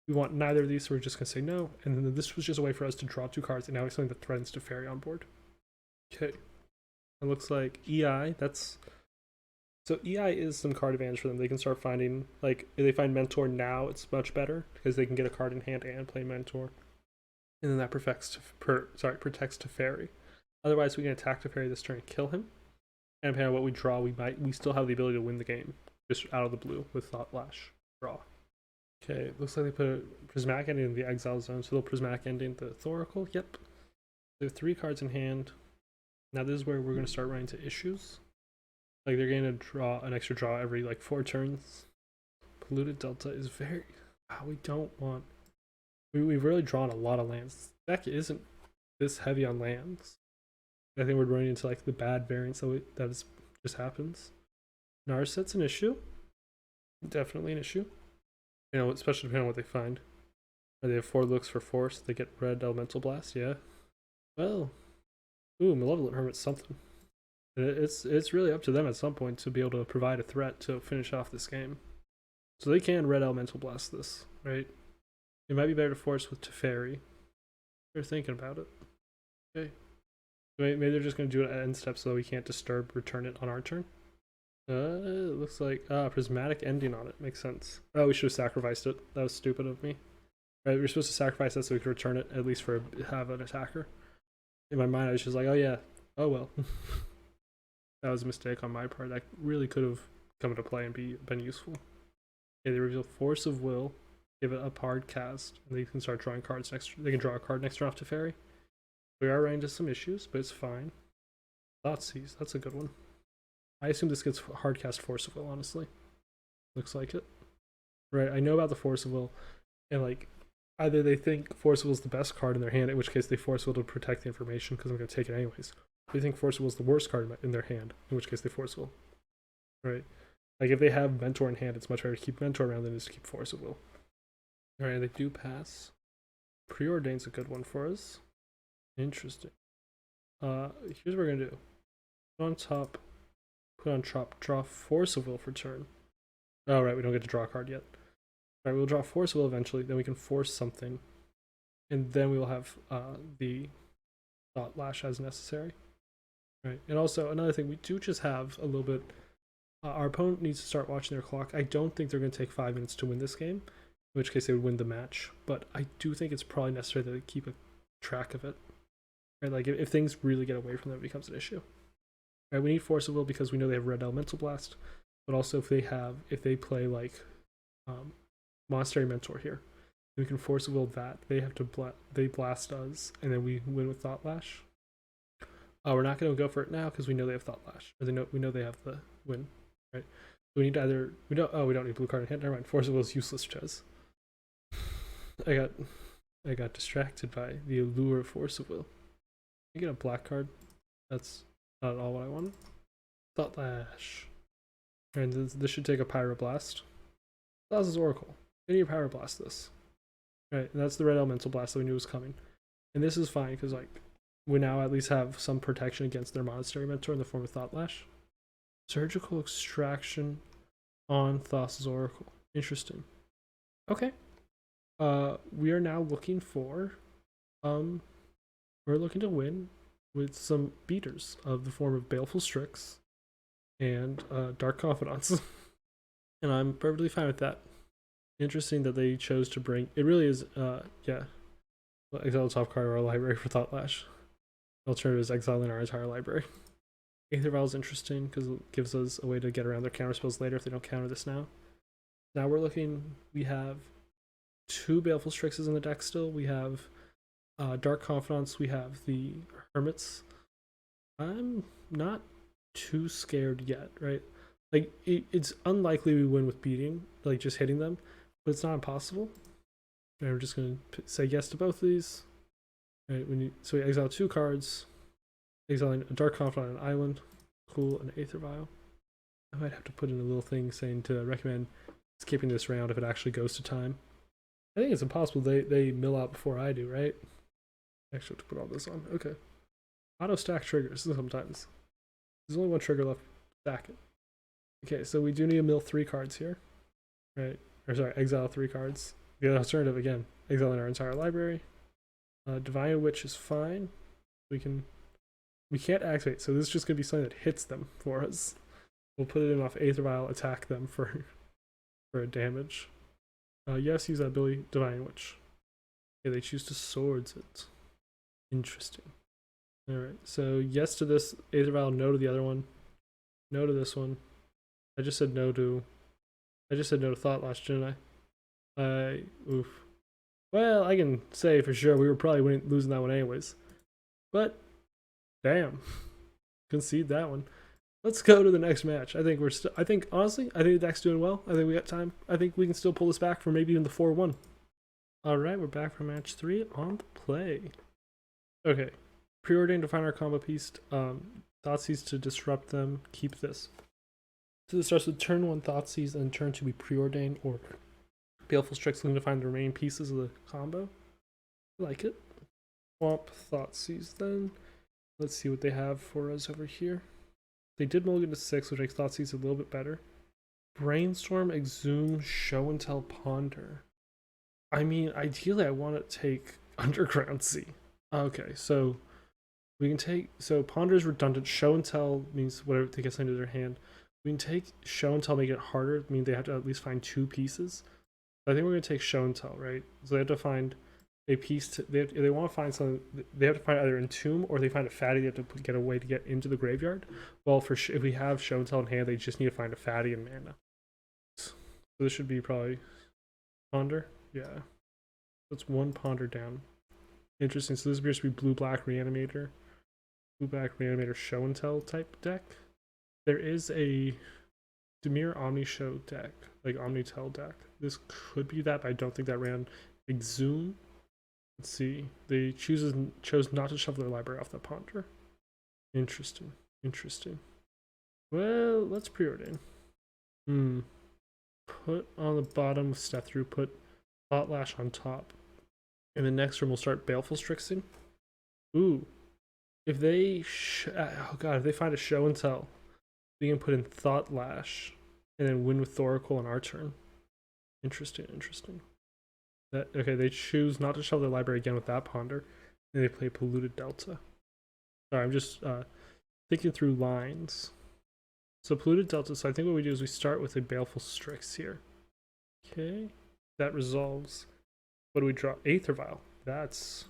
We want neither of these, so we're just going to say no. And then this was just a way for us to draw two cards, and now we have something that threatens Teferi on board. Okay. It looks like EI, that's... So EI is some card advantage for them. They can start finding, like, if they find Mentor now, it's much better, because they can get a card in hand and play Mentor. And then that protects Teferi. Otherwise, we can attack Teferi this turn and kill him. And depending on what we draw, we still have the ability to win the game, just out of the blue with Thoughtlash. Draw. Okay, looks like they put a Prismatic Ending in the Exile Zone, so they'll Prismatic Ending the Thoracle. Yep. They have 3 cards in hand. Now this is where we're going to start running into issues. Like, they're going to draw an extra draw every, like, 4 turns. Polluted Delta is very... Wow, we don't want... We've really drawn a lot of lands. The deck isn't this heavy on lands. I think we're running into, like, the bad variants that just happens. Narset's an issue. Definitely an issue. You know, especially depending on what they find. They have 4 looks for force. They get red Elemental Blast, yeah. Well, ooh, Malevolent Hermit's something. It's really up to them at some point to be able to provide a threat to finish off this game. So they can red Elemental Blast this, right? It might be better to force with Teferi. They're thinking about it. Okay. Maybe they're just going to do it at end step so we can't return it on our turn. It looks like Prismatic Ending on it. Makes sense. Oh, we should have sacrificed it. That was stupid of me. Right, we were supposed to sacrifice that so we could return it, at least have an attacker. In my mind, I was just like, oh yeah, oh well. That was a mistake on my part. That really could have come into play and been useful. Okay, they reveal Force of Will, give it up hard cast, and they can start drawing cards next. They can draw a card next turn off Teferi. We are running into some issues, but it's fine. Thoughtseize, that's a good one. I assume this gets hard cast Force of Will, honestly. Looks like it. Right, I know about the Force of Will, and like, either they think Force of Will is the best card in their hand, in which case they Force Will to protect the information because I'm going to take it anyways. They think Force Will is the worst card in their hand, in which case they Force Will. Right? Like, if they have Mentor in hand, it's much better to keep Mentor around than just to keep Force of Will. Alright, they do pass. Preordain's a good one for us. Interesting. Here's what we're going to do. Put on top, put on top, draw Force of Will for turn. Oh, right, we don't get to draw a card yet. Alright, we'll draw Force of Will eventually, then we can force something. And then we will have the Thoughtlash as necessary. Right, and also another thing, we do just have a little bit... our opponent needs to start watching their clock. I don't think they're going to take 5 minutes to win this game, in which case they would win the match. But I do think it's probably necessary that they keep a track of it. Right, like if things really get away from them, it becomes an issue. Right, we need Force of Will because we know they have red Elemental Blast, but also if they play like Monastery Mentor here, we can Force of Will that. They have to they blast us, and then we win with Thoughtlash. We're not going to go for it now because we know they have Thoughtlash, or we know they have the win. Right, so we need to either we don't need blue card in hand. Never mind. Force of Will is useless, Chaz. I got distracted by the allure of Force of Will. I get a black card. That's not at all what I wanted. Thoughtlash. And this should take a Pyroblast. Thassa's Oracle. We need to Pyroblast this. Right, and that's the red Elemental Blast that we knew was coming. And this is fine because like we now at least have some protection against their Monastery Mentor in the form of Thoughtlash. Surgical Extraction on Thassa's Oracle. Interesting. Okay. We are now looking for we're looking to win with some beaters of the form of Baleful Strix and Dark Confidant. And I'm perfectly fine with that. Interesting that they chose to bring... It really is, yeah. Exile the top card of our library for Thoughtlash. Alternative is exiling our entire library. Aether Vial is interesting because it gives us a way to get around their counterspells later if they don't counter this now. Now we're looking... We have 2 Baleful Strixes in the deck still. We have Dark Confidants. We have the Hermits. I'm not too scared yet, right? Like, it's unlikely we win with beating, like just hitting them, but it's not impossible. And we're just going to say yes to both of these. Right, so we exile 2 cards, exiling a Dark Confidant on an island, cool, and an Aether Vial. I might have to put in a little thing saying to recommend skipping this round if it actually goes to time. I think it's impossible they mill out before I do, right? Actually, have to put all this on. Okay. Auto stack triggers sometimes. There's only one trigger left. Stack it. Okay, so we do need to mill 3 cards here, right? Or sorry, exile 3 cards. The alternative again, exiling our entire library. Divine Witch is fine. We can't activate, so this is just gonna be something that hits them for us. We'll put it in off Aether Vial, attack them for a damage. Yes, use that ability, Divine Witch. Okay, they choose to swords it. Interesting. Alright, so yes to this Aether Vial, no to the other one. No to this one. I just said no to Thoughtlash, didn't I? Oof. Well, I can say for sure we were probably losing that one anyways. But damn. Concede that one. Let's go to the next match. I think honestly, I think the deck's doing well. I think we got time. I think we can still pull this back for maybe even the 4-1. Alright, we're back for match 3 on the play. Okay. Preordain to find our combo piece. Thoughtseize to disrupt them. Keep this. So this starts with turn 1 Thoughtseize and turn 2 be Preordain or Baleful Strix looking to find the remaining pieces of the combo. I like it. Swamp Thoughtseize then. Let's see what they have for us over here. They did mulligan to 6, which makes Thoughtseize a little bit better. Brainstorm, Exhume, Show and Tell, Ponder. I mean, ideally I want to take Underground Sea. Okay, so we can take, so Ponder is redundant. Show and Tell means whatever they get into their hand. We can take Show and Tell, make it harder. I mean, they have to at least find 2 pieces. So I think we're going to take Show and Tell, right? So they have to find a piece to, they want to find something, they have to find either Entomb or they find a fatty, they have to get a way to get into the graveyard. Well, if we have Show and Tell in hand, they just need to find a fatty and mana. So this should be probably Ponder. Yeah. That's 1 Ponder down. Interesting. So this appears to be blue-black Reanimator. Blue-black Reanimator Show and Tell type deck. There is a Dimir Omni Show deck, like Omni Tell deck. This could be that, but I don't think that ran Exhume. Let's see. They chose not to shuffle their library off that Ponder. Interesting. Interesting. Well, let's Preordain. Put on the bottom, step through, put Thoughtlash on top. And the next room we'll start Baleful Strixing. Ooh. If they oh god, if they find a Show and Tell, we can put in Thoughtlash and then win with Thoracle on our turn. Interesting, interesting. Okay, they choose not to shuffle their library again with that Ponder, and they play Polluted Delta. Sorry, I'm just thinking through lines. So Polluted Delta, so I think what we do is we start with a Baleful Strix here. Okay, that resolves. What do we draw? Aether Vial. That's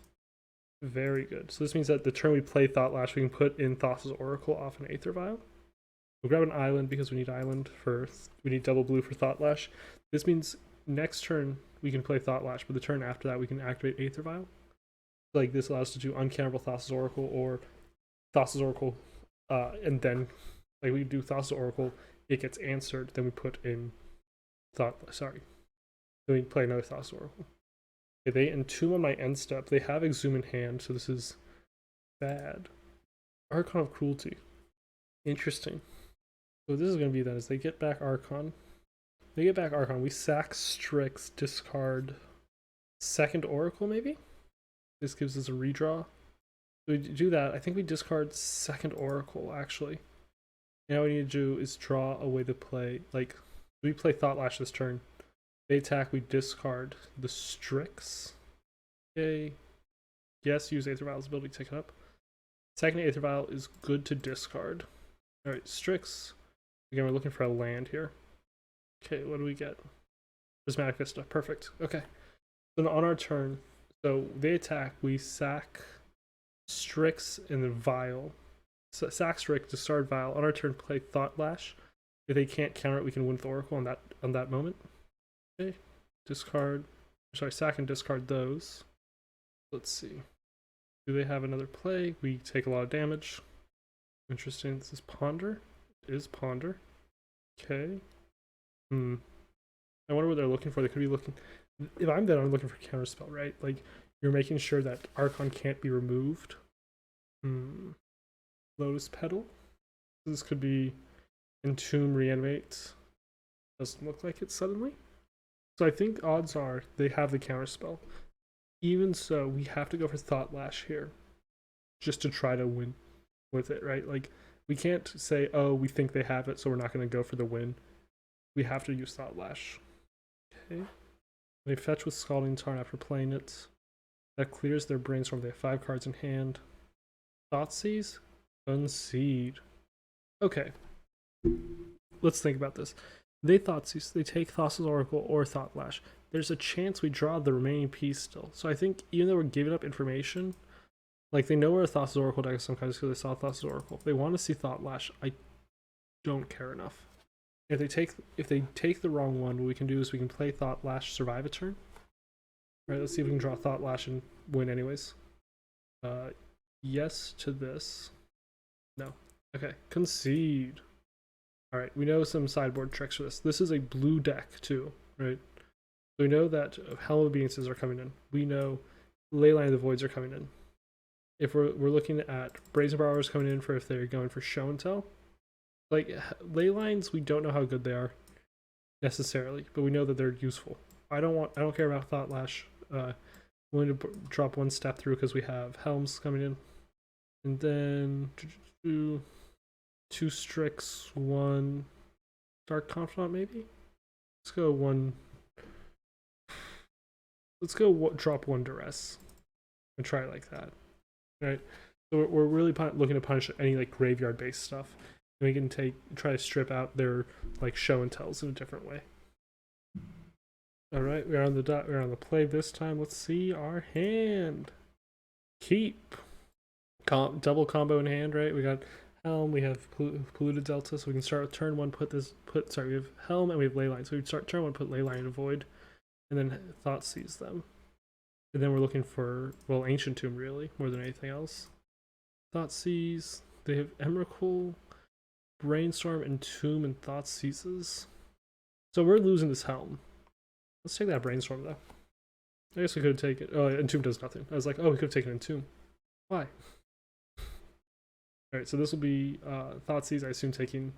very good. So this means that the turn we play Thoughtlash, we can put in Thassa's Oracle off an Aether Vial. We'll grab an island because we need island for, we need double blue for Thoughtlash. This means next turn we can play Thoughtlash, but the turn after that we can activate Aether Vial. Like this allows us to do uncounterable Thassa's Oracle or Thassa's Oracle, and then like we do Thassa's Oracle, it gets answered, then we put in then we play another Thassa's Oracle. Okay, they entomb on my end step. They have Exhume in hand, so this is bad. Archon of Cruelty. Interesting. So this is going to be then is they get back Archon. They get back Archon. We sack Strix, discard second Oracle maybe? This gives us a redraw. So we do that. I think we discard second Oracle actually. Now what we need to do is draw a way to play, like we play Thoughtlash this turn. They attack, we discard the Strix. Okay. Yes, use Aether Vial's ability to take it up. Second Aether Vial is good to discard. Alright, Strix. Again, we're looking for a land here. Okay, what do we get? Prismatic Vista. Perfect. Okay. Then on our turn, so they attack, we sack Strix and then Vial. So sack Strix, discard Vial. On our turn, play Thoughtlash. If they can't counter it, we can win with Oracle on that moment. Okay. Discard. Sorry, sack and discard those. Let's see. Do they have another play? We take a lot of damage. Interesting. This is Ponder. It is Ponder. Okay. I wonder what they're looking for. They could be looking. If I'm dead, I'm looking for counterspell, right? Like you're making sure that Archon can't be removed. Lotus Petal. This could be Entomb, Reanimate. Doesn't look like it suddenly. So I think odds are they have the counterspell. Even so, we have to go for Thoughtlash here, just to try to win with it, right? Like, we can't say, oh, we think they have it, so we're not going to go for the win. We have to use Thoughtlash. Okay. They fetch with Scalding Tarn after playing it. That clears their brainstorm. They have 5 cards in hand. Thoughtseize? Concede. Okay. Let's think about this. They Thoughtseize. They take Thassa's Oracle or Thoughtlash. There's a chance we draw the remaining piece still. So I think even though we're giving up information, like they know where a Thassa's Oracle deck is sometimes because they saw Thassa's Oracle. If they want to see Thoughtlash, I don't care enough. If they take the wrong one, what we can do is we can play Thoughtlash, survive a turn. All right, let's see if we can draw Thoughtlash and win anyways. Yes to this. No. Okay, concede. All right, we know some sideboard tricks for this. This is a blue deck too, right? So we know that Helm of Obediences are coming in. We know Leyline of the Voids are coming in. If we're looking at Brazen Borrowers coming in for if they're going for show and tell, like Leylines, we don't know how good they are necessarily, but we know that they're useful. I don't care about Thoughtlash. We're going to drop one step through because we have Helms coming in, and then 2 Strix, 1 Dark Confidant maybe. Let's go one. Let's go drop 1 Duress and try it like that, right? So we're really looking to punish any like graveyard based stuff. And we can try to strip out their like show and tells in a different way. All right, we're on the play this time. Let's see our hand. Keep. Double combo in hand, right? We got Helm, we have Polluted Delta, so we can start with turn 1, we have Helm and we have Leyline. So we start turn 1, put Leyline in a Void, and then Thoughtseize them. And then we're looking for, well, Ancient Tomb really, more than anything else. Thoughtseize, they have Emrakul, Brainstorm, Entomb, and Thoughtseizes. So we're losing this Helm. Let's take that Brainstorm though. I guess we could have taken. Oh, Entomb does nothing. I was like, oh, we could have taken Entomb. Why? Alright, so this will be Thoughtseize, I assume, taking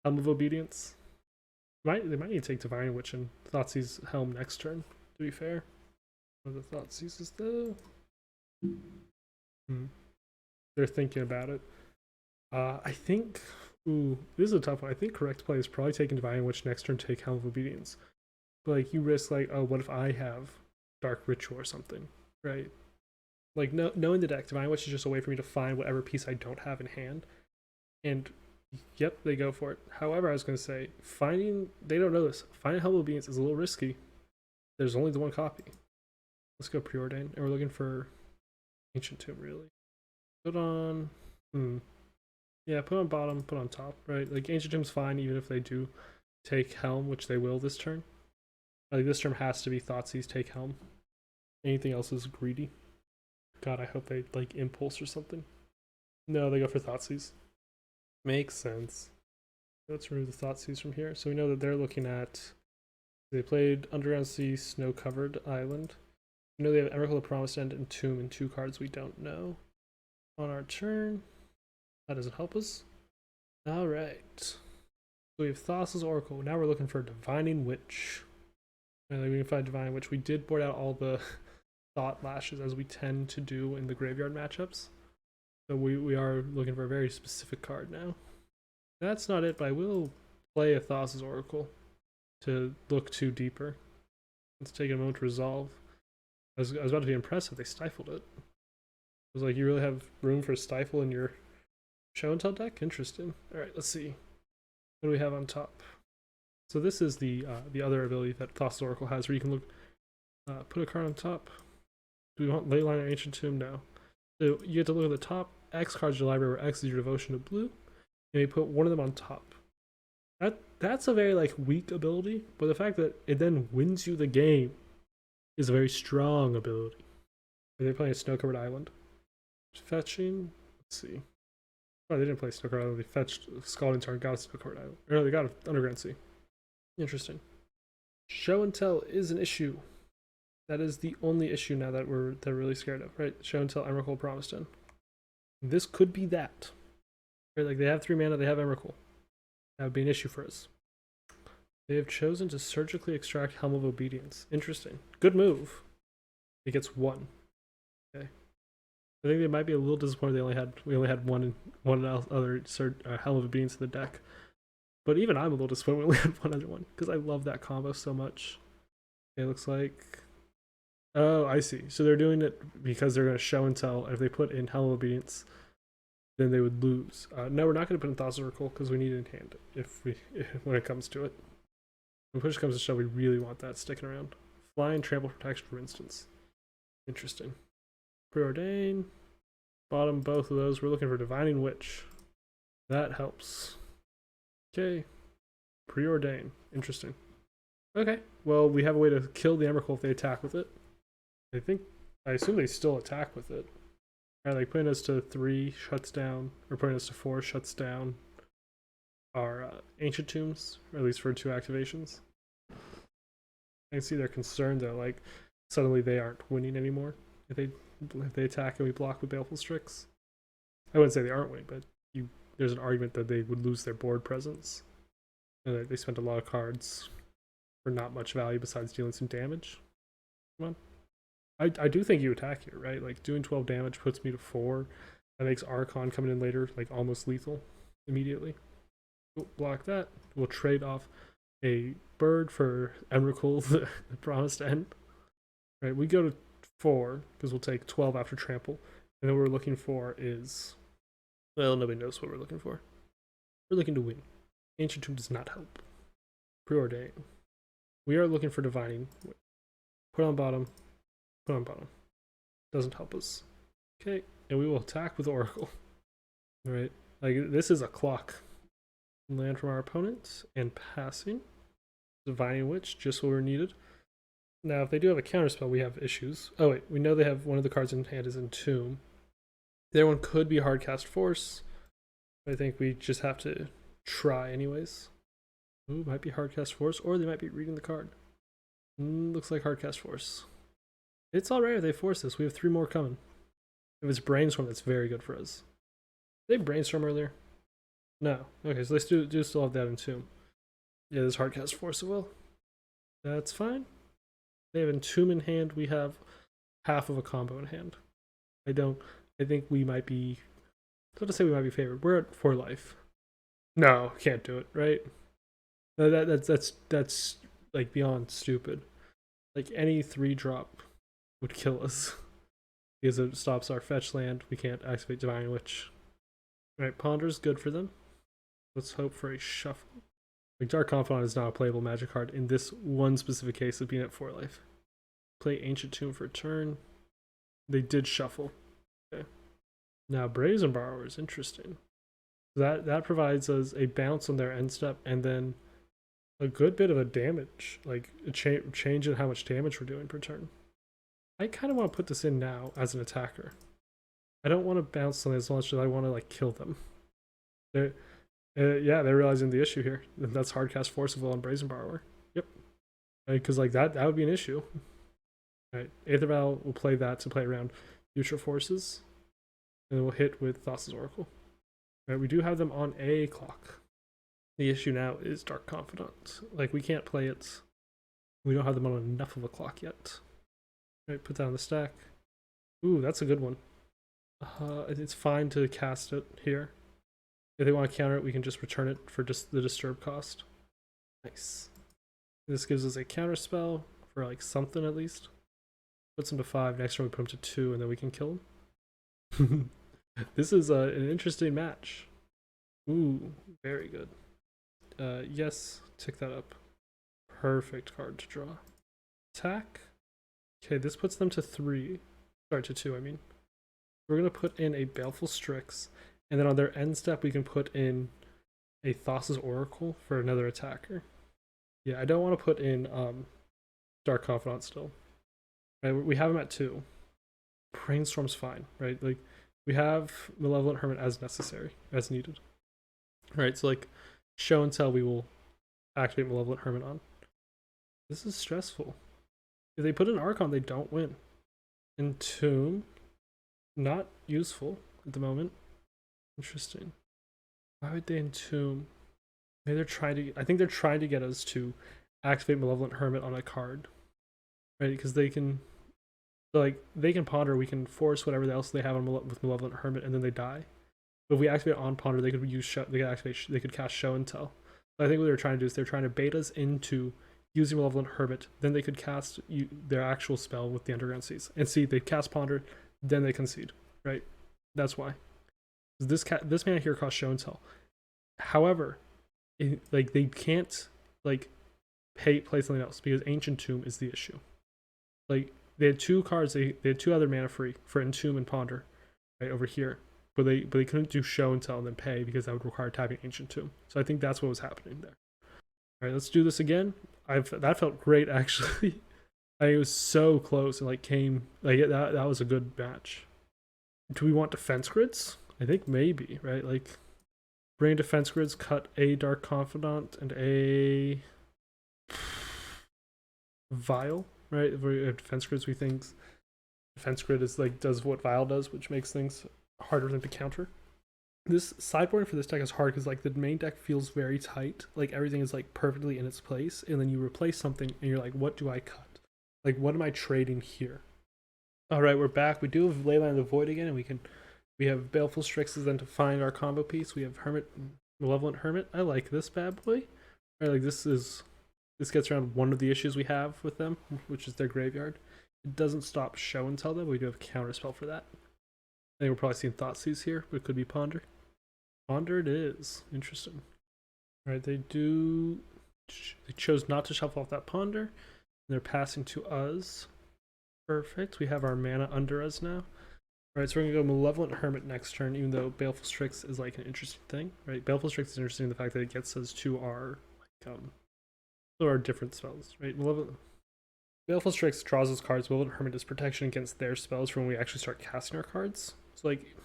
Helm of Obedience. They might need to take Divine Witch and Thoughtseize Helm next turn, to be fair. What are the Thoughtseizes though? They're thinking about it. I think. Ooh, this is a tough one. I think correct play is probably taking Divine Witch next turn, take Helm of Obedience. But like you risk like, oh, what if I have Dark Ritual or something, right? Like knowing the deck, Divine Witch is just a way for me to find whatever piece I don't have in hand. And yep, they go for it. However, I was gonna say they don't know this. Finding Helm of Obedience is a little risky. There's only the 1 copy. Let's go Preordain, and we're looking for Ancient Tomb really. Put on yeah, put on bottom, put on top, right? Like Ancient Tomb's fine even if they do take Helm, which they will this turn. Like this turn has to be Thoughtseize, take Helm. Anything else is greedy. God, I hope they like Impulse or something. No, they go for Thoughtseize. Makes sense. Let's remove the Thoughtseize from here. So we know that they're looking at. They played Underground Sea, Snow Covered Island. We know they have Emrakul, the Promised End, and Tomb, and 2 cards we don't know. On our turn, that doesn't help us. All right. So we have Thassa's Oracle. Now we're looking for Divining Witch. And we can find Divine Witch. We did board out all the Thoughtlashes as we tend to do in the graveyard matchups. So we are looking for a very specific card now. That's not it, but I will play a Thassa's Oracle to look too deeper. Let's take a moment to resolve. I was about to be impressed if they stifled it. I was like, you really have room for stifle in your show and tell deck? Interesting. Alright, let's see. What do we have on top? So this is the other ability that Thassa's Oracle has where you can look put a card on top. Do we want Leyline or Ancient Tomb? No. So you get to look at the top X cards in your library where X is your devotion to blue, and you put one of them on top. That's a very like weak ability, but the fact that it then wins you the game is a very strong ability. Are they playing a Snow-Covered Island? Fetching. Let's see. Oh, they didn't play Snow-Covered Island. They fetched Scalding Tarn, got a Snow-Covered Island. Or no, they got an Underground Sea. Interesting. Show and tell is an issue. That is the only issue now that they're really scared of, right? Show and tell, Emrakul, Promised End. This could be that. Right? Like they have 3 mana, they have Emrakul. That would be an issue for us. They have chosen to surgically extract Helm of Obedience. Interesting. Good move. It gets 1. Okay. I think they might be a little disappointed we only had one other Helm of Obedience in the deck. But even I'm a little disappointed we only had one other one because I love that combo so much. It looks like, oh, I see. So they're doing it because they're going to show and tell. If they put in Helm of Obedience, then they would lose. No, we're not going to put in Thassa Oracle because we need it in hand when it comes to it. When push comes to shove, we really want that sticking around. Flying, trample, protection, for instance. Interesting. Preordain. Bottom both of those. We're looking for Divining Witch. That helps. Okay. Preordain. Interesting. Okay. Well, we have a way to kill the Emrakul if they attack with it. I assume they still attack with it. Alright, like putting us to 3 shuts down, or putting us to 4 shuts down our Ancient Tombs, or at least for 2 activations. I can see they're concerned that like suddenly they aren't winning anymore if they attack and we block with Baleful Strix. I wouldn't say they aren't winning, but there's an argument that they would lose their board presence. And that they spent a lot of cards for not much value besides dealing some damage. Come on. I do think you attack here, right? Like doing 12 damage puts me to 4. That makes Archon coming in later like almost lethal immediately. We'll block that. We'll trade off a bird for Emrakul, the promised end. Right, we go to 4 because we'll take 12 after trample. And then what we're looking for is, well, nobody knows what we're looking for. We're looking to win. Ancient Tomb does not help. Preordain. We are looking for Divining. Put on bottom. Put on bottom. Doesn't help us. Okay, and we will attack with Oracle. Alright, like this is a clock. Land from our opponent and passing. Divining Witch, just what we're needed. Now, if they do have a counterspell, we have issues. Oh wait, we know they have one of the cards in hand is Entomb. The other one could be Hardcast Force. I think we just have to try anyways. Ooh, might be Hardcast Force, or they might be reading the card. Looks like Hardcast Force. It's alright if they force this. We have 3 more coming. If it's Brainstorm, that's very good for us. Did they Brainstorm earlier? No. Okay, so they do still have that Entomb. Yeah, there's Hardcast Force as well. That's fine. They have Entomb in hand. We have half of a combo in hand. I think we might be, not to say we might be favored. We're at 4 life. No, can't do it, right? No, that's like beyond stupid. Like any 3-drop would kill us because it stops our fetch land. We can't activate Divine Witch. Alright, Ponder's good for them. Let's hope for a shuffle. Like Dark Confidant is not a playable magic card in this one specific case of being at 4 life. Play Ancient Tomb for a turn. They did shuffle. Okay. Now Brazen Borrower is interesting. That provides us a bounce on their end step and then a good bit of a damage, like a change in how much damage we're doing per turn. I kind of want to put this in now as an attacker. I don't want to bounce them as much as I want to like kill them. Yeah, they're realizing the issue here. That's Hardcast Force of Will on Brazen Borrower. Yep. Because like that would be an issue. Alright, Aether Vial will play that to play around future forces. And then we'll hit with Thassa's Oracle. Alright, we do have them on a clock. The issue now is Dark Confidant. Like, we can't play it. We don't have them on enough of a clock yet. Alright, put that on the stack. Ooh, that's a good one. It's fine to cast it here. If they want to counter it, we can just return it for just the disturb cost. Nice. This gives us a counter spell for like something at least. Puts him to 5. Next turn we put him to 2, and then we can kill him. This is an interesting match. Ooh, very good. Yes, tick that up. Perfect card to draw. Attack. Okay, this puts them to 3. Sorry, to 2, I mean. We're going to put in a Baleful Strix, and then on their end step, we can put in a Thassa's Oracle for another attacker. Yeah, I don't want to put in Dark Confidant still. Right, we have them at 2. Brainstorm's fine, right? Like, we have Malevolent Hermit as necessary, as needed. Alright, so like, show and tell we will activate Malevolent Hermit on. This is stressful. If they put an Archon, they don't win. Entomb, not useful at the moment. Interesting. Why would they Entomb? Maybe they're trying to. I think they're trying to get us to activate Malevolent Hermit on a card, right? Because they can, like, they can ponder. We can force whatever else they have on with Malevolent Hermit, and then they die. But if we activate on ponder, they could use show. They could activate. They could cast Show and Tell. So I think what they're trying to do is they're trying to bait us into using Malevolent Hermit. Then they could cast their actual spell with the Underground Seas, and see they cast ponder, then they concede. Right? That's why. This mana here costs Show and Tell. However, like they can't like play something else because Ancient Tomb is the issue. Like they had two cards, they had two other mana free for Entomb and Ponder, right over here, but they couldn't do Show and Tell and then pay because that would require tapping Ancient Tomb. So I think that's what was happening there. All right, let's do this again. That felt great actually. It was so close and like came like that was a good match. Do we want defense grids? I think maybe, right? Like bring defense grids, cut a Dark Confidant and a Vial, right? If we have defense grids, we think defense grid is like does what Vial does, which makes things harder than to counter. This sideboarding for this deck is hard because like the main deck feels very tight. Like everything is like perfectly in its place, and then you replace something, and you're like, what do I cut? Like what am I trading here? All right, we're back. We do have Leyline of the Void again, and we have Baleful Strix then to find our combo piece. We have Malevolent Hermit. I like this bad boy. Right, like this gets around one of the issues we have with them, which is their graveyard. It doesn't stop Show and Tell them, but we do have a counter spell for that. I think we're probably seeing Thoughtseize here, but it could be Ponder. Ponder it is. Interesting. Alright, they chose not to shuffle off that Ponder, and they're passing to us. Perfect. We have our mana under us now. Alright, so we're going to go Malevolent Hermit next turn, even though Baleful Strix is like an interesting thing. Right? Baleful Strix is interesting in the fact that it gets us to our different spells, right? Baleful Strix draws us cards. Malevolent Hermit is protection against their spells for when we actually start casting our cards. So like,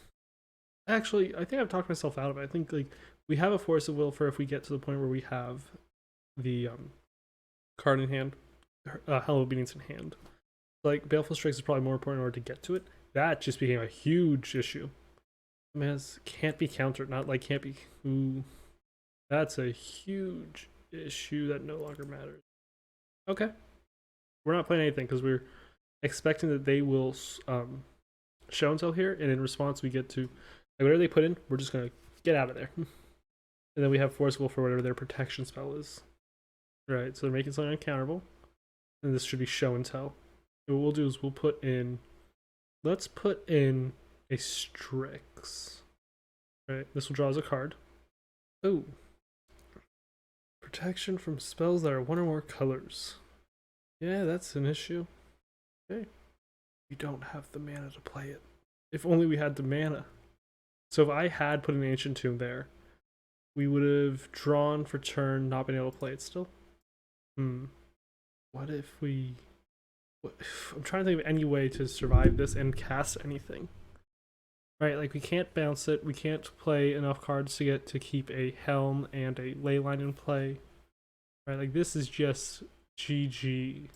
actually, I think I've talked myself out of it. I think like we have a Force of Will for if we get to the point where we have the card in hand, Hello Beatings in hand. Like Baleful Strix is probably more important in order to get to it. That just became a huge issue. Man, can't be countered. Not like can't be. Ooh, that's a huge issue that no longer matters. Okay, we're not playing anything because we're expecting that they will Show and Tell here, and in response we get to like whatever they put in, we're just gonna get out of there. And then we have Forcible for whatever their protection spell is. Right, so they're making something uncounterable, and this should be Show and Tell. And what we'll do is we'll put in, let's put in a Strix. Right, this will draw as a card. Oh, protection from spells that are one or more colors. Yeah, that's an issue. Okay. We don't have the mana to play it. If only we had the mana. So if I had put an Ancient Tomb there, we would have drawn for turn, not been able to play it still. What if we... I'm trying to think of any way to survive this and cast anything. Right, like we can't bounce it, we can't play enough cards to get to keep a Helm and a Leyline in play. Right, like this is just GG.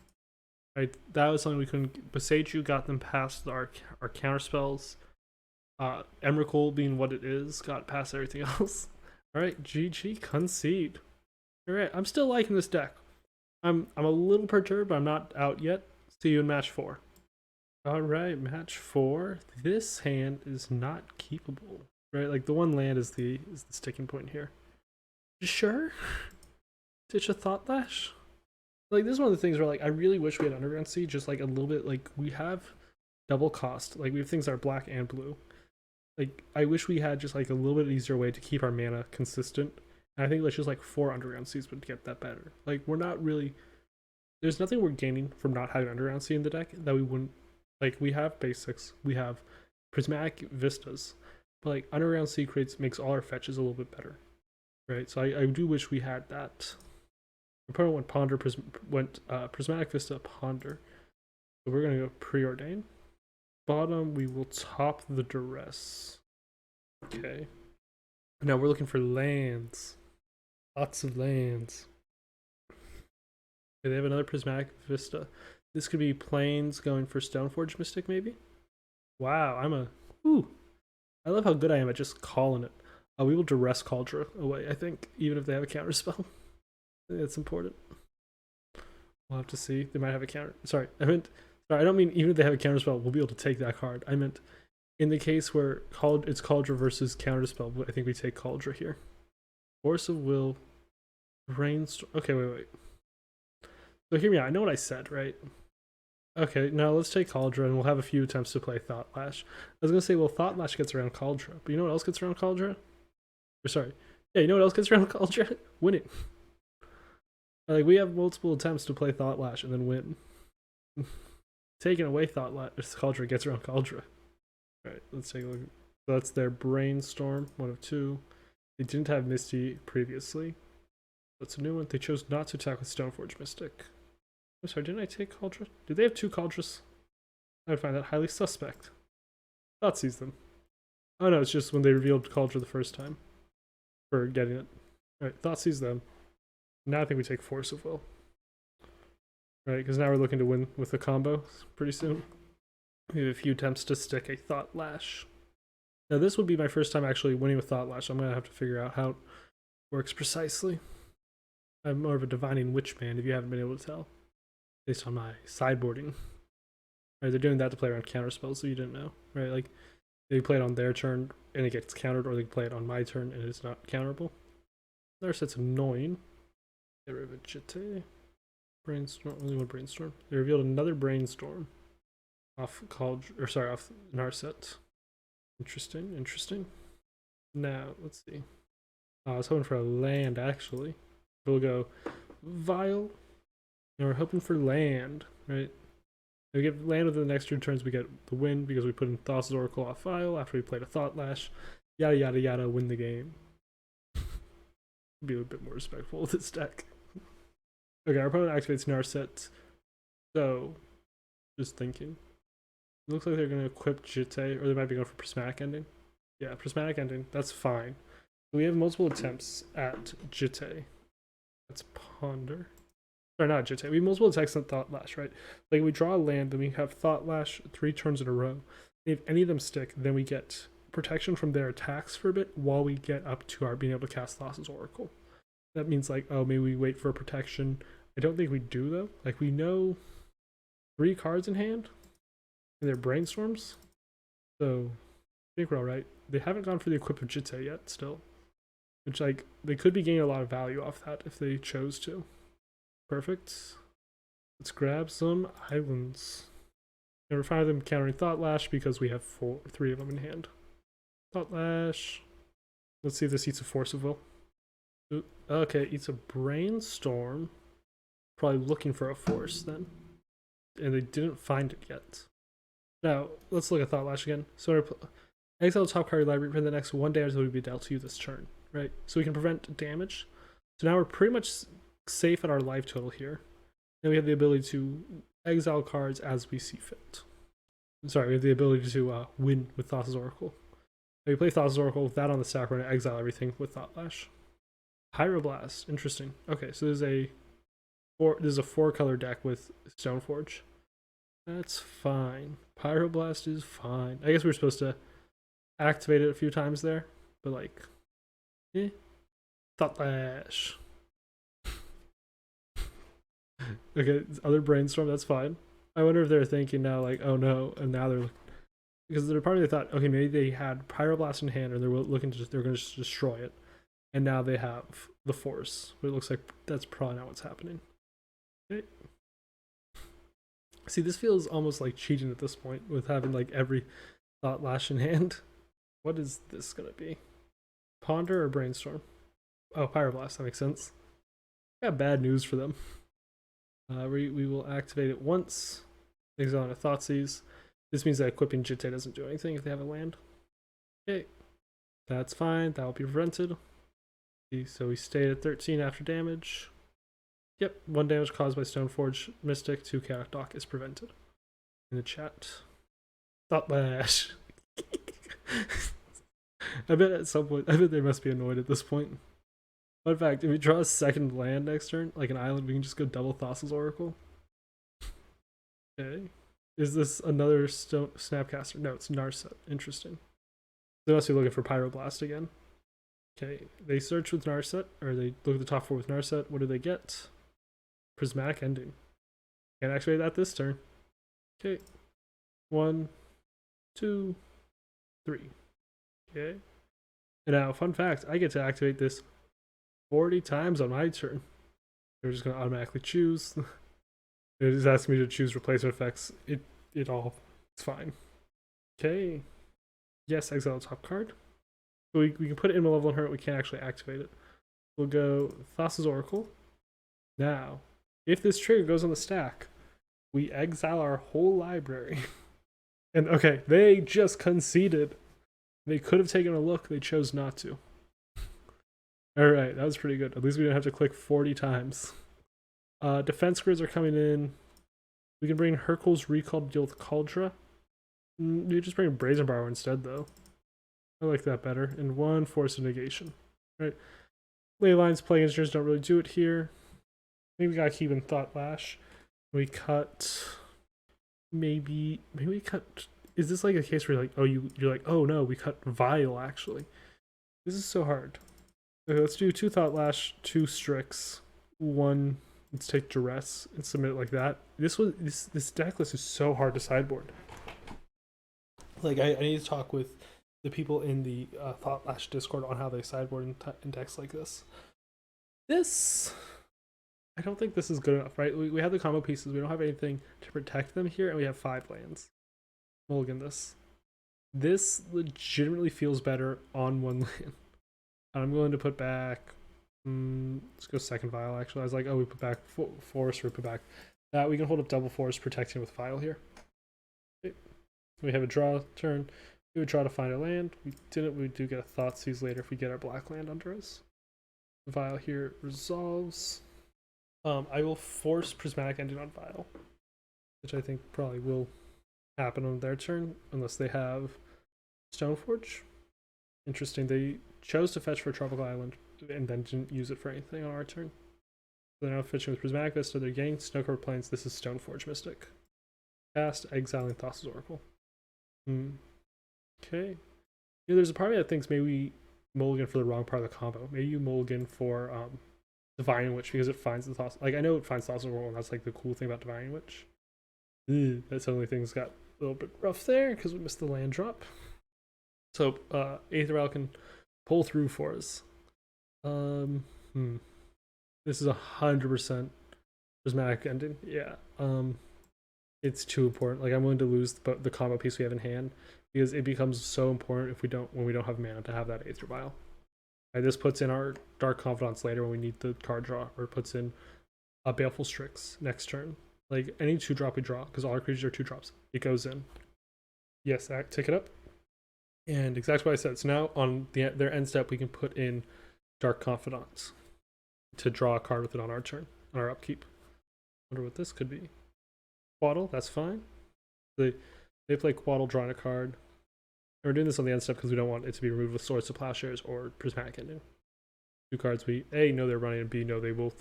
Right, that was something we couldn't. Boseiju got them past our counter spells. Emrakul being what it is, got past everything else. Alright, GG, concede. Alright, I'm still liking this deck. I'm a little perturbed, but I'm not out yet. See you in match 4. Alright, match 4. This hand is not keepable. Right, like the one land is the sticking point here. You sure? Ditch a Thoughtlash? Like this is one of the things where like I really wish we had Underground Sea, just like a little bit. Like we have double cost, like we have things that are black and blue. Like I wish we had just like a little bit easier way to keep our mana consistent, and I think let's just like 4 Underground Seas would get that better. Like we're not really, there's nothing we're gaining from not having Underground Sea in the deck that we wouldn't. Like we have basics, we have Prismatic Vistas, but like Underground Sea makes all our fetches a little bit better, right? So I do wish we had that. Opponent went Ponder, Prismatic Vista, Ponder. So we're gonna go Preordain. Bottom, we will top the Duress. Okay. Now we're looking for lands. Lots of lands. Okay, they have another Prismatic Vista. This could be Plains going for Stoneforge Mystic, maybe? Wow, I love how good I am at just calling it. We will duress Cauldron away, I think, even if they have a counter spell. I think that's important. We'll have to see. They might have a counter. Sorry, I don't mean even if they have a counter spell, we'll be able to take that card. I meant in the case where it's Cauldron versus counter spell, I think we take Cauldron here. Force of Will, Brainstorm. Okay, wait. So hear me out. I know what I said, right? Okay, now let's take Cauldron and we'll have a few attempts to play Thoughtlash. I was gonna say, well, Thoughtlash gets around Cauldron, but you know what else gets around Cauldron? Or sorry. Yeah, you know what else gets around Cauldron? Winning. Like, we have multiple attempts to play Thoughtlash and then win. Taking away Thoughtlash, Cauldron gets around Cauldron. Alright, let's take a look. So that's their Brainstorm, 1 of 2. They didn't have Misty previously. That's a new one. They chose not to attack with Stoneforge Mystic. I'm sorry, didn't I take Cauldron? Did they have 2 Cauldrons? I would find that highly suspect. Thought sees them. Oh no, it's just when they revealed Cauldron the first time. For getting it. Alright, Thought sees them. Now I think we take Force of Will. Right, because now we're looking to win with a combo pretty soon. We have a few attempts to stick a Thoughtlash. Now this would be my first time actually winning with Thoughtlash. I'm going to have to figure out how it works precisely. I'm more of a Divining Witch man, if you haven't been able to tell. Based on my sideboarding. Right, they're doing that to play around counter spells, so you didn't know. Right, like they play it on their turn and it gets countered, or they play it on my turn and it's not counterable. Their set's annoying. Get rid of a Jite. Brainstorm, only one Brainstorm. They revealed another Brainstorm off off Narset. Interesting. Now, let's see. I was hoping for a land, actually. We'll go Vial. And we're hoping for land, right? If we get land within the next 2 turns, we get the win because we put in Thassa's Oracle off Vial after we played a Thoughtlash. Yada yada yada, win the game. Be a bit more respectful with this deck. Okay, our opponent activates Narset. So, just thinking. It looks like they're going to equip Jite, or they might be going for Prismatic Ending. Yeah, Prismatic Ending, that's fine. We have multiple attempts at Jite. Let's Ponder. Sorry, not Jite. We have multiple attacks on Thoughtlash, right? Like, we draw a land, then we have Thoughtlash 3 turns in a row. If any of them stick, then we get protection from their attacks for a bit while we get up to our being able to cast Thassa's Oracle. That means, like, oh, maybe we wait for a protection. I don't think we do, though. Like, we know 3 cards in hand, and they're Brainstorms. So, I think we're alright. They haven't gone for the equip of Jite yet, still. Which, like, they could be gaining a lot of value off that if they chose to. Perfect. Let's grab some islands. And we're fine with them countering Thoughtlash because we have 3 of them in hand. Thoughtlash. Let's see if this eats a Force of Will. Okay, eats a Brainstorm. Probably looking for a Force then. And they didn't find it yet. Now, let's look at Thoughtlash again. So, exile the top card of your library for the next 1 damage that will be dealt to you this turn. Right? So we can prevent damage. So now we're pretty much safe at our life total here. And we have the ability to exile cards as we see fit. Sorry, we have the ability to win with Thassa's Oracle. If we play Thassa's Oracle with that on the stack, we're going to exile everything with Thoughtlash. Pyroblast, interesting. Okay, so there's a 4-color deck with Stoneforge. That's fine. Pyroblast is fine. I guess we were supposed to activate it a few times there, but like, Thoughtlash. Okay, other Brainstorm, that's fine. I wonder if they're thinking now, like, oh no, and now they're, because they're probably thought, okay, maybe they had Pyroblast in hand and they're looking to they're going to just destroy it, and now they have the Force. But it looks like that's probably not what's happening. Okay. See, this feels almost like cheating at this point with having like every Thoughtlash in hand. What is this gonna be? Ponder or Brainstorm? Oh, Pyroblast, that makes sense. I got bad news for them. We will activate it once. Exile on a Thoughtseize. This means that equipping Jite doesn't do anything if they have a land. Okay, that's fine. That will be prevented. So we stayed at 13 after damage. Yep, 1 damage caused by Stoneforge Mystic to Chaotic Dock is prevented. In the chat. Thoughtlash. I bet at some point, I bet they must be annoyed at this point. Fun fact, if we draw a second land next turn, like an island, we can just go double Thassa's Oracle. Okay. Is this another Snapcaster? No, it's Narset. Interesting. They must be looking for Pyroblast again. Okay, they search with Narset, or they look at the top 4 with Narset. What do they get? Prismatic Ending. Can't activate that this turn. Okay. 1, 2, 3. Okay. And now, fun fact, I get to activate this 40 times on my turn. They're just going to automatically choose. It just asks me to choose replacement effects. It's fine. Okay. Yes, exile the top card. So we can put it in Malevolent Hermit, we can't actually activate it. We'll go Thassa's Oracle. Now, if this trigger goes on the stack, we exile our whole library. And okay, they just conceded. They could have taken a look, they chose not to. Alright, that was pretty good. At least we didn't have to click 40 times. Defense grids are coming in. We can bring Hercule's Recall to deal with Cauldra. You just bring Brazen Borrower instead, though. I like that better. And 1 Force of Negation. Right. Ley Lines, Plague Engineers don't really do it here. I think we gotta keep in Thoughtlash. We cut. Maybe we cut. Is this like a case where you're like, oh, you're like, oh no, we cut Vial actually. This is so hard. Okay, let's do 2 Thoughtlash, 2 Strix, 1. Let's take Duress and submit it like that. This deck list is so hard to sideboard. Like I need to talk with the people in the Thoughtlash Discord on how they sideboard in decks like this. I don't think this is good enough, right? We have the combo pieces. We don't have anything to protect them here, and we have 5 lands. Mulligan this. This legitimately feels better on 1 land. I'm going to put back. Let's go second Vial. Actually, I was like, oh, we put back Forest. We put back that. We can hold up double Forest, protecting with Vial here. Okay. We have a draw turn. We would try to find a land. We didn't. We do get a Thoughtseize later if we get our black land under us. The Vial here resolves. I will force Prismatic Ending on Vial, which I think probably will happen on their turn, unless they have Stoneforge. Interesting. They chose to fetch for Tropical Island and then didn't use it for anything on our turn. So they're now fetching with Prismatic Vista. They're getting Snowcovered Plains. This is Stoneforge Mystic. Cast, exiling Thassa's Oracle. Okay. There's a part of me that thinks maybe we mulligan for the wrong part of the combo. Maybe you mulligan for Divine Witch because it finds the Thassa. Like, I know it finds Thassa's Oracle, and that's like the cool thing about Divine Witch. That suddenly things got a little bit rough there because we missed the land drop. So Aether Vial can pull through for us. This is 100% Prismatic Ending. Yeah. It's too important. Like, I'm willing to lose the combo piece we have in hand because it becomes so important when we don't have mana to have that Aether Vial. Right, this puts in our Dark Confidants later when we need the card draw, or it puts in a Baleful Strix next turn. Like, any 2-drop we draw, because all our creatures are 2-drops. It goes in. Yes, that tick it up. And exactly what I said. So now on their end step, we can put in Dark Confidant to draw a card with it on our turn, on our upkeep. Wonder what this could be. Quaddle, that's fine. They play Quaddle, drawing a card. And we're doing this on the end step because we don't want it to be removed with Swords to Plowshares or Prismatic Ending. 2 cards we A, know they're running, and B, know they will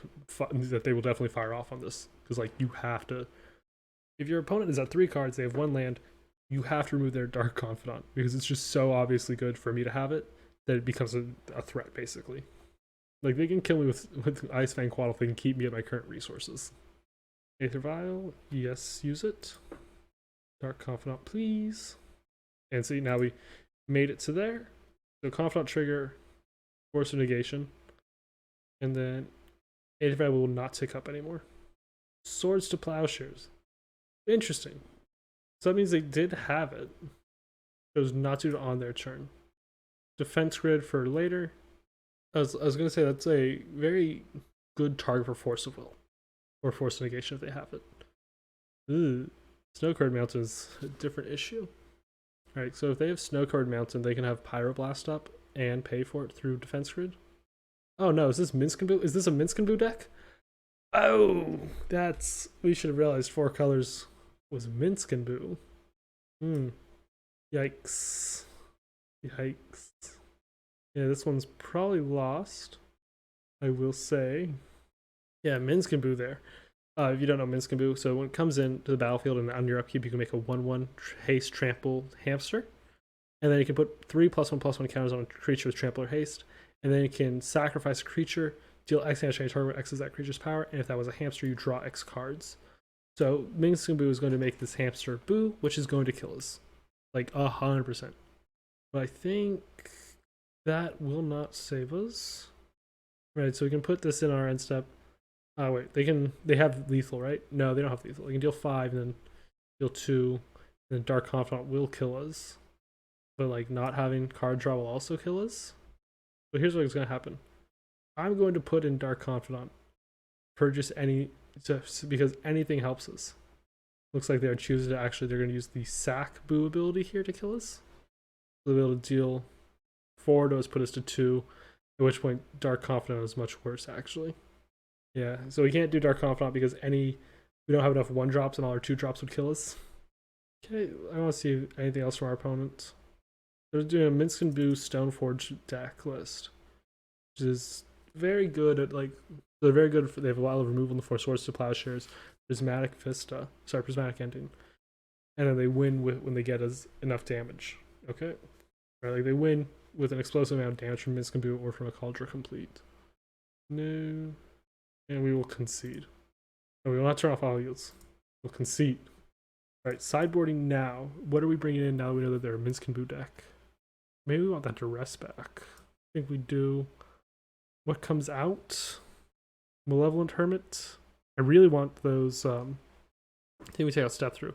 that they will definitely fire off on this. Because, like, you have to. If your opponent is at 3 cards, they have 1 land, you have to remove their Dark Confidant because it's just so obviously good for me to have it that it becomes a threat, basically. Like, they can kill me with Ice Fang Quaddle if they can keep me at my current resources. Aether Vial, yes, use it. Dark Confidant, please. And see, now we made it to there. So Confidant trigger, Force of Negation, and then Aether Vial will not tick up anymore. Swords to Plowshares. Interesting. So that means they did have it. Chose not to on their turn. Defense grid for later. I was going to say that's a very good target for Force of Will. Or Force of Negation if they have it. Snow-covered Mountain is a different issue. Alright, so if they have Snow-covered Mountain, they can have Pyroblast up and pay for it through Defense Grid. Oh no, is this Minsc and Boo? Is this a Minsc and Boo deck? Oh, we should have realized 4 colors was Minsc and Boo. Yikes. Yikes. Yeah, this one's probably lost, I will say. Yeah, Minsc and Boo there. If you don't know Minsc and Boo, so when it comes into the battlefield and on your upkeep, you can make a 1/1 haste trample hamster. And then you can put 3 +1/+1 counters on a creature with trample or haste. and then it can sacrifice a creature, deal X damage to any target, X is that creature's power, and if that was a hamster, you draw X cards. So Minskin Boo is going to make this hamster boo, which is going to kill us. Like 100%. But I think that will not save us. Right, so we can put this in our end step. Oh wait, they have lethal, right? No, they don't have lethal. They can deal 5 and then deal 2, and then Dark Confidant will kill us. But like not having card draw will also kill us. But here's what's gonna happen. I'm going to put in Dark Confidant. Purchase any because anything helps us. Looks like they're choosing to they're gonna use the sack boo ability here to kill us. So they'll be able to deal 4 to us, put us to 2, at which point Dark Confidant is much worse actually. Yeah, so we can't do Dark Confidant because we don't have enough 1-drops and all our 2-drops would kill us. Okay, I want to see anything else from our opponent. They're doing a Minskin Boo Stoneforge deck list, which is very good at like, they're very good for, they have a lot of removal in the 4 Swords to Plowshares, Prismatic Ending, and then they win when they get us enough damage. Okay, right, like they win with an explosive amount of damage from Minskin Boo or from a Cauldron Complete. No, and we will concede. And we will not turn off all yields. We'll concede. All right, sideboarding now. What are we bringing in now? We know that they're a Minskin Boo deck. Maybe we want that duress back. I think we do. What comes out? Malevolent Hermit. I really want those. I think we take out Step Through.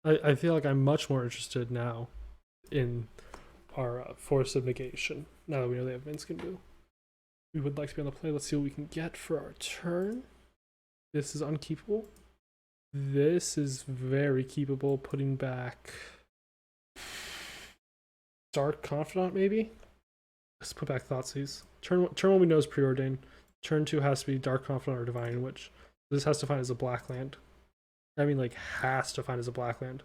I feel like I'm much more interested now in our Force of Negation. Now that we know they have Minskin Boo. We would like to be on the play. Let's see what we can get for our turn. This is unkeepable. This is very keepable. Putting back Dark Confidant, maybe? Let's put back Thoughtseize. Turn 1 we know is Preordain. Turn 2 has to be Dark Confidant or Divine Witch. This has to find as a black land. I mean, like, has to find as a black land.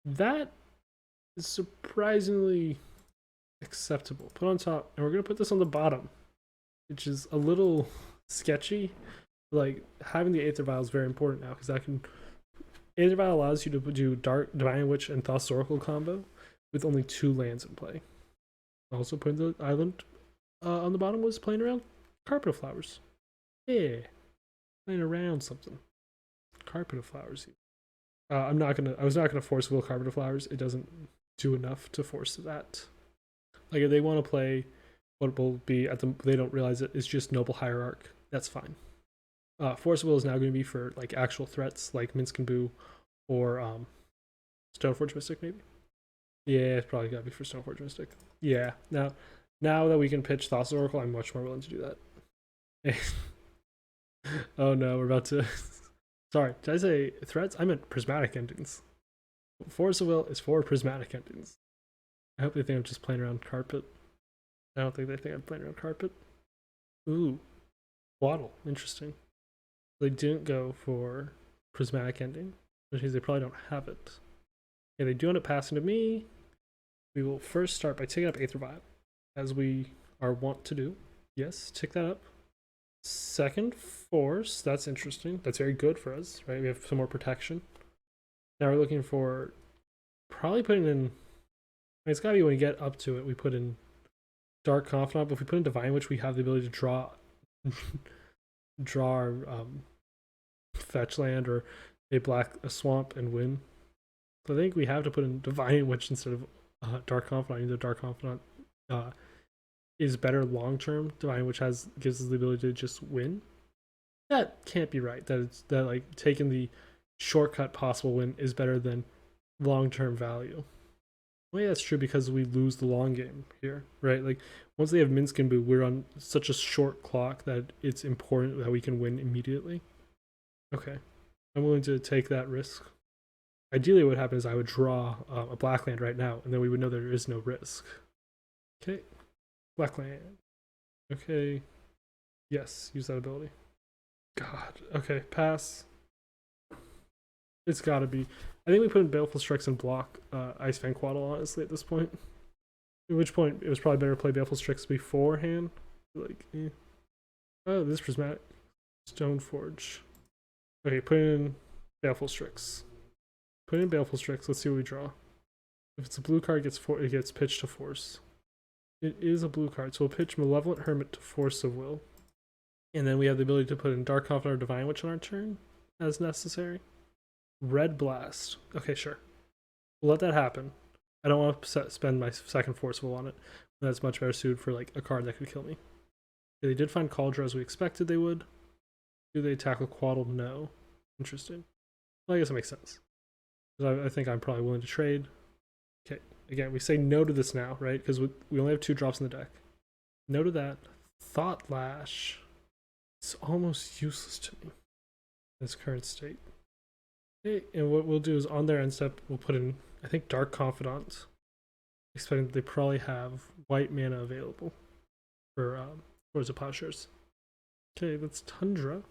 That is surprisingly acceptable. Put on top, and we're going to put this on the bottom, which is a little sketchy. Like, having the Aether Vial is very important now, because Aether Vial allows you to do Divine Witch and Thassa Oracle combo with only 2 lands in play. Also, putting the island on the bottom was playing around Carpet of Flowers. Yeah, playing around something. Carpet of Flowers. I was not gonna force Will Carpet of Flowers. It doesn't do enough to force that. Like, if they want to play what will be they don't realize it's just Noble Hierarch. That's fine. Force of Will is now going to be for like actual threats like Minskin Boo or Stoneforge Mystic, maybe. Yeah, it's probably got to be for Stoneforge Mystic. Yeah, now that we can pitch Thassa Oracle, I'm much more willing to do that. Oh no, we're about to. Sorry, did I say threats? I meant prismatic endings. Force of Will is for prismatic endings. I hope they think I'm just playing around carpet. I don't think they think I'm playing around carpet. Ooh, Waddle, interesting. They didn't go for prismatic ending, which means they probably don't have it. Okay, they do end up passing to me. We will first start by taking up Aether Vial, as we are wont to do. Yes, tick that up. Second Force, that's interesting. That's very good for us, right? We have some more protection. Now we're looking for probably putting in. It's gotta be when we get up to it, we put in Dark Confidant, but if we put in Divine Witch, we have the ability to draw our fetch land or a swamp and win. So I think we have to put in Divine Witch instead of Dark Confidant. Either Dark Confidant is better long term. Divine Witch gives us the ability to just win. That can't be right. That like taking the shortcut possible win is better than long term value. Well, that's true because we lose the long game here, right? Like, once they have Minskin Boo, we're on such a short clock that it's important that we can win immediately. Okay, I'm willing to take that risk. Ideally, what would happen is I would draw a black land right now, and then we would know there is no risk. Okay, black land. Okay, yes, use that ability. God, okay, pass. It's gotta be. I think we put in Baleful Strix and block Ice Fang Quaddle, honestly, at this point. At which point, it was probably better to play Baleful Strix beforehand. Like, oh, this is Prismatic. Stoneforge. Okay, put in Baleful Strix. Put in Baleful Strix, let's see what we draw. If it's a blue card, it gets pitched to Force. It is a blue card, so we'll pitch Malevolent Hermit to Force of Will. And then we have the ability to put in Dark Confidant or Divine Witch on our turn, as necessary. Red Blast. Okay, sure. We'll let that happen. I don't want to spend my second Force of Will on it. That's much better suited for like a card that could kill me. Okay, they did find Cauldron as we expected they would. Do they attack with Quaddle? No. Interesting. Well, I guess it makes sense. I think I'm probably willing to trade. Okay, again, we say no to this now, right? Because we only have 2 drops in the deck. No to that. Thoughtlash. It's almost useless to me in its current state. Okay, and what we'll do is on their end step, we'll put in, I think, Dark Confidant. Expecting that they probably have white mana available for Swords of Plowshares. Okay, that's Tundra.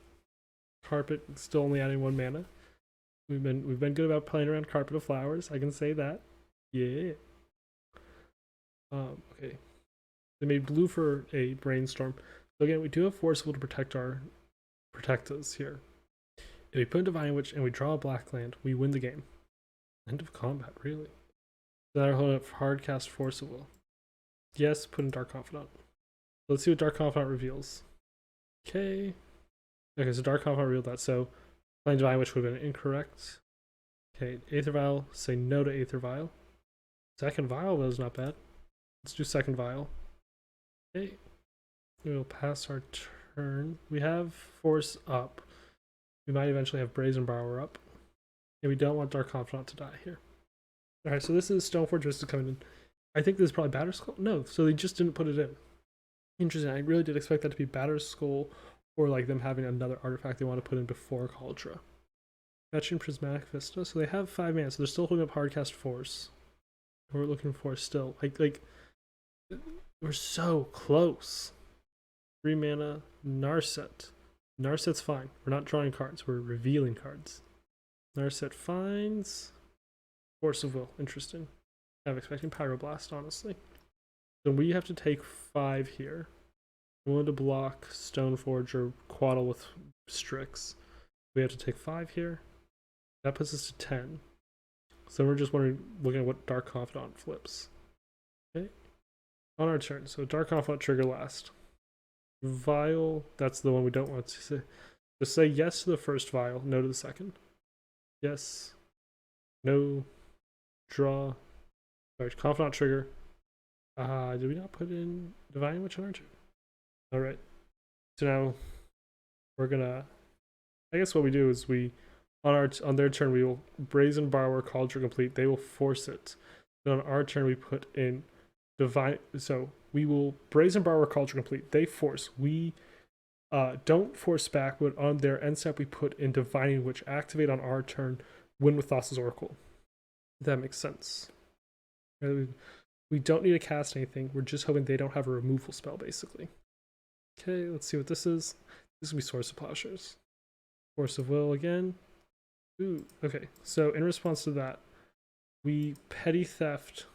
Carpet still only adding 1 mana. We've been good about playing around Carpet of Flowers. I can say that. Yeah. Okay. They made blue for a Brainstorm. So again, we do have Force Will to protect us here. If we put in Divine Witch and we draw a black land, we win the game. End of combat, really. That'll hold up hard cast Force of Will. Yes, put in Dark Confidant. Let's see what Dark Confidant reveals. Okay, so Dark Confidant revealed that. So playing Divine Witch would have been incorrect. Okay, Aether Vial, say no to Aether Vial. Second Vial, that was not bad. Let's do second Vial. Okay, we'll pass our turn. We have Force up. We might eventually have Brazen Borrower up. And we don't want Dark Confidant to die here. Alright, so this is Stoneforge Vista coming in. I think this is probably Batterskull. No, so they just didn't put it in. Interesting. I really did expect that to be Batterskull or like them having another artifact they want to put in before Cauldron. Fetching Prismatic Vista. So they have 5 mana, so they're still holding up Hardcast Force. What we're looking for still. Like we're so close. 3 mana Narset. Narset's fine. We're not drawing cards, we're revealing cards. Narset finds Force of Will. Interesting. I'm expecting Pyroblast, honestly. So we have to take 5 here. I'm willing to block Stoneforge or Quaddle with Strix. We have to take 5 here. That puts us to 10. So we're just looking at what Dark Confidant flips. Okay. On our turn. So Dark Confidant trigger last. Vial, that's the one we don't want to say. So say yes to the first Vial, no to the second. Yes. No. Draw. Sorry, Confidant trigger. Did we not put in Divine Witch on our turn? Alright. So now we're gonna, I guess what we do is we on their turn we will Brazen Borrower Cauldron complete. They will force it. Then on our turn we put in Divine, so we will Brazen Borrower Cauldron complete. They force. We don't force back, but on their end step we put in Divine Witch, activate on our turn, win with Thassa's Oracle. If that makes sense. We don't need to cast anything. We're just hoping they don't have a removal spell, basically. Okay, let's see what this is. This will be Source of Plowshares. Force of Will again. Ooh, okay. So in response to that, we petty theft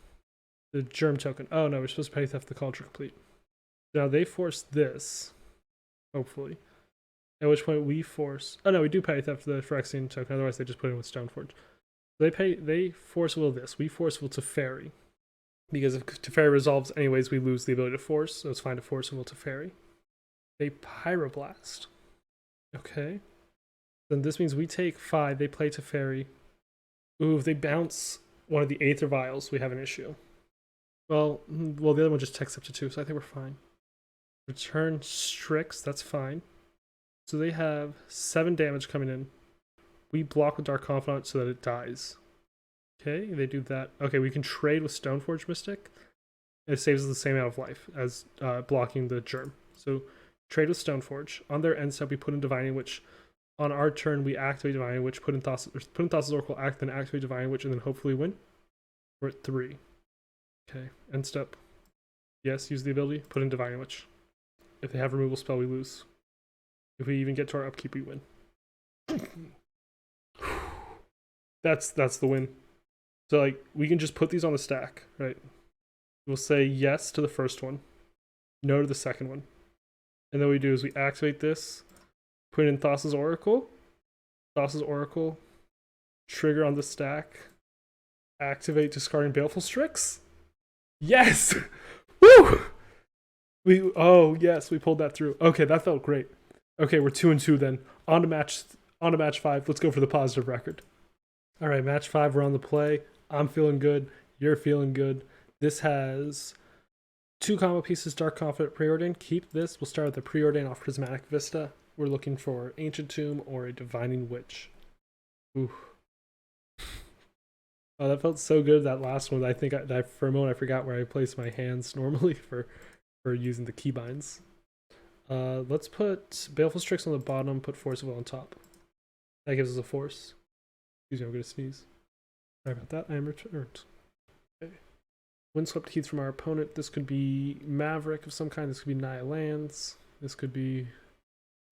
the Germ token. Oh no, we're supposed to petty theft the Cauldron complete. Now they force this, hopefully. At which point we force. Oh no, we do petty theft the Phyrexian token. Otherwise, they just put it in with Stoneforge. They force will this. We force will Teferi. Because if Teferi resolves anyways, we lose the ability to force. So it's fine to force will Teferi. They Pyroblast. Okay. Then this means we take 5. They play Teferi. Ooh, if they bounce one of the Aether Vials, we have an issue. Well, the other one just takes up to 2, so I think we're fine. Return Strix, that's fine. So they have 7 damage coming in. We block with Dark Confidant so that it dies. Okay, they do that. Okay, we can trade with Stoneforge Mystic. It saves us the same amount of life as blocking the Germ. So trade with Stoneforge. On their end step, we put in Divining Witch. On our turn, we activate Divining Witch, put in Thassa's Oracle, then activate Divining Witch, and then hopefully win. We're at 3. Okay, end step. Yes, use the ability, put in Divining Witch. If they have removal spell, we lose. If we even get to our upkeep, we win. That's the win. So like we can just put these on the stack, right? We'll say yes to the first one, no to the second one. And then what we do is we activate this, put in Thassa's Oracle, trigger on the stack, activate discarding Baleful Strix. Yes! Woo! Oh yes, we pulled that through. Okay, that felt great. Okay, we're 2-2 then. On to match 5. Let's go for the positive record. All right, match 5, we're on the play. I'm feeling good. You're feeling good. This has 2 combo pieces, Dark Confidant, Preordain. Keep this. We'll start with the Preordain off Prismatic Vista. We're looking for Ancient Tomb or a Divining Witch. Ooh. Oh, that felt so good, that last one. I think for a moment I forgot where I place my hands normally for using the keybinds. Let's put Baleful Strix on the bottom, put Force of Will on top. That gives us a force. Excuse me, I'm going to sneeze. Sorry about that. I am returned. Okay. Windswept Heath from our opponent. This could be Maverick of some kind. This could be Naya Lands. This could be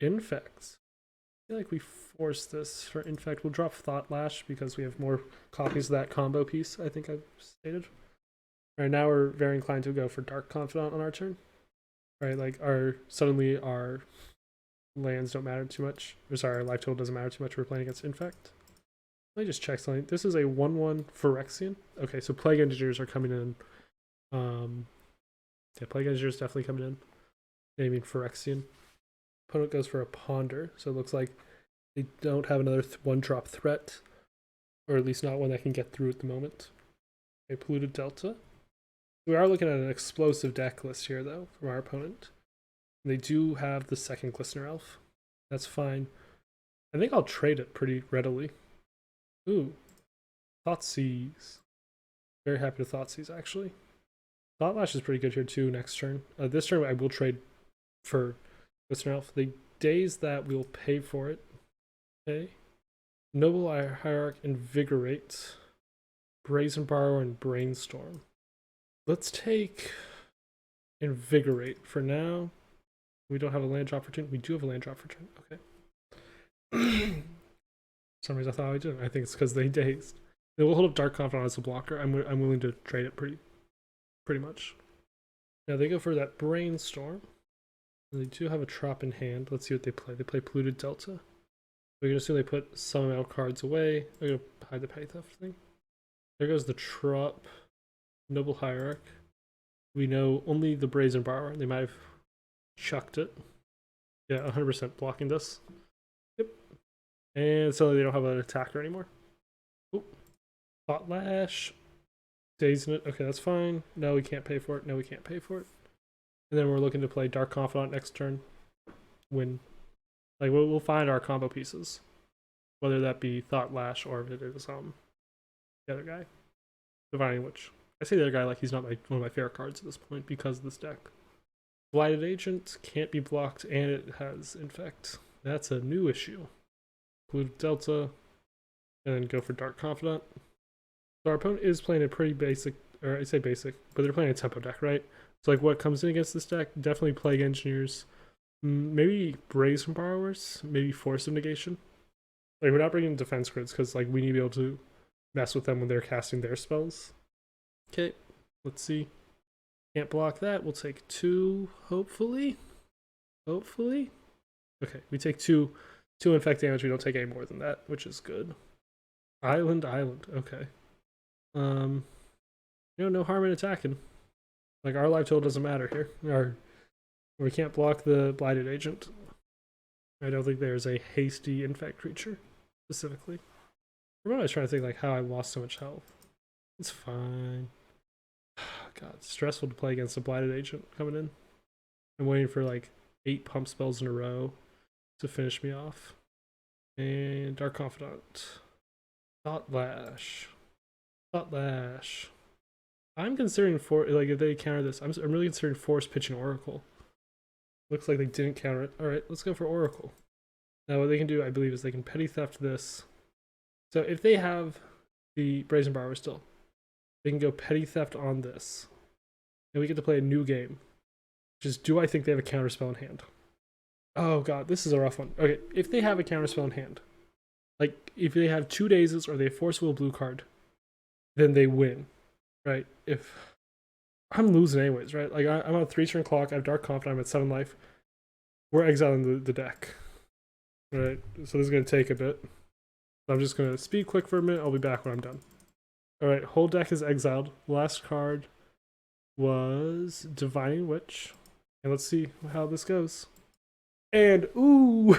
Infect. I feel like we force this for Infect. We'll drop Thoughtlash because we have more copies of that combo piece, I think I've stated. Alright, now we're very inclined to go for Dark Confidant on our turn. Right, like suddenly our lands don't matter too much. Or sorry, our life total doesn't matter too much. We're playing against Infect. Let me just check something. This is a 1/1 Phyrexian. Okay, so Plague Engineers are coming in. Yeah, Plague Engineers definitely coming in. I mean Phyrexian. Opponent goes for a Ponder, so it looks like they don't have another 1-drop threat, or at least not one that can get through at the moment. Okay, Polluted Delta. We are looking at an explosive deck list here, though, from our opponent. They do have the second Glistener Elf. That's fine. I think I'll trade it pretty readily. Ooh. Thoughtseize. Very happy to Thoughtseize, actually. Thoughtlash is pretty good here, too, next turn. This turn, I will trade for Glistener Elf. The days that we'll pay for it. Okay. Noble Hierarch, Invigorate, Brazen Borrower, and Brainstorm. Let's take Invigorate for now. We don't have a land drop for turn. We do have a land drop for turn. Okay. For some reason I thought I didn't. I think it's because they dazed. They will hold up Dark Confidant as a blocker. I'm willing to trade it pretty much. Now they go for that Brainstorm. They do have a Trop in hand. Let's see what they play. They play Polluted Delta. We're gonna assume they put some amount of cards away. They're gonna hide the Petty Theft thing. There goes the Trop. Noble Hierarch. We know only the Brazen Borrower. They might have chucked it. Yeah, 100% blocking this. Yep. And so they don't have an attacker anymore. Oop. Thoughtlash. Dazing it. Okay, that's fine. No, we can't pay for it. No, we can't pay for it. And then we're looking to play Dark Confidant next turn. Win. Like, we'll find our combo pieces. Whether that be Thoughtlash or if it is the other guy. Divining Witch. I say the other guy like he's not one of my favorite cards at this point because of this deck. Blighted Agent can't be blocked and it has Infect. That's a new issue. Polluted Delta. And then go for Dark Confidant. So our opponent is playing a pretty basic, or I say basic, but they're playing a tempo deck, right? So like what comes in against this deck? Definitely Plague Engineers. Maybe Brazen Borrowers. Maybe Force of Negation. Like we're not bringing defense grids because like we need to be able to mess with them when they're casting their spells. Okay, let's see. Can't block that. We'll take 2, hopefully. Hopefully. Okay, we take 2 infect damage. We don't take any more than that, which is good. Island. Okay. No harm in attacking. Like our life total doesn't matter here. We can't block the Blighted Agent. I don't think there's a hasty infect creature specifically. I was trying to think like how I lost so much health. It's fine. God, it's stressful to play against a Blighted Agent coming in. I'm waiting for like 8 pump spells in a row to finish me off. And Dark Confidant. Thoughtlash. I'm considering if they counter this, I'm really considering force pitching Oracle. Looks like they didn't counter it. Alright, let's go for Oracle. Now what they can do, I believe, is they can Petty Theft this. So if they have the Brazen Borrower still, they can go Petty Theft on this. And we get to play a new game. Which is, do I think they have a counterspell in hand? Oh god, this is a rough one. Okay, if they have a counterspell in hand, like if they have 2 dazes or they have Force Will blue card, then they win. Right? If I'm losing anyways, right? Like I'm on a 3-turn clock, I have Dark Confidant, I'm at 7 life. We're exiling the deck. Right? So this is gonna take a bit. I'm just gonna speed click for a minute, I'll be back when I'm done. Alright, whole deck is exiled. Last card was Divine Witch. And let's see how this goes. And ooh,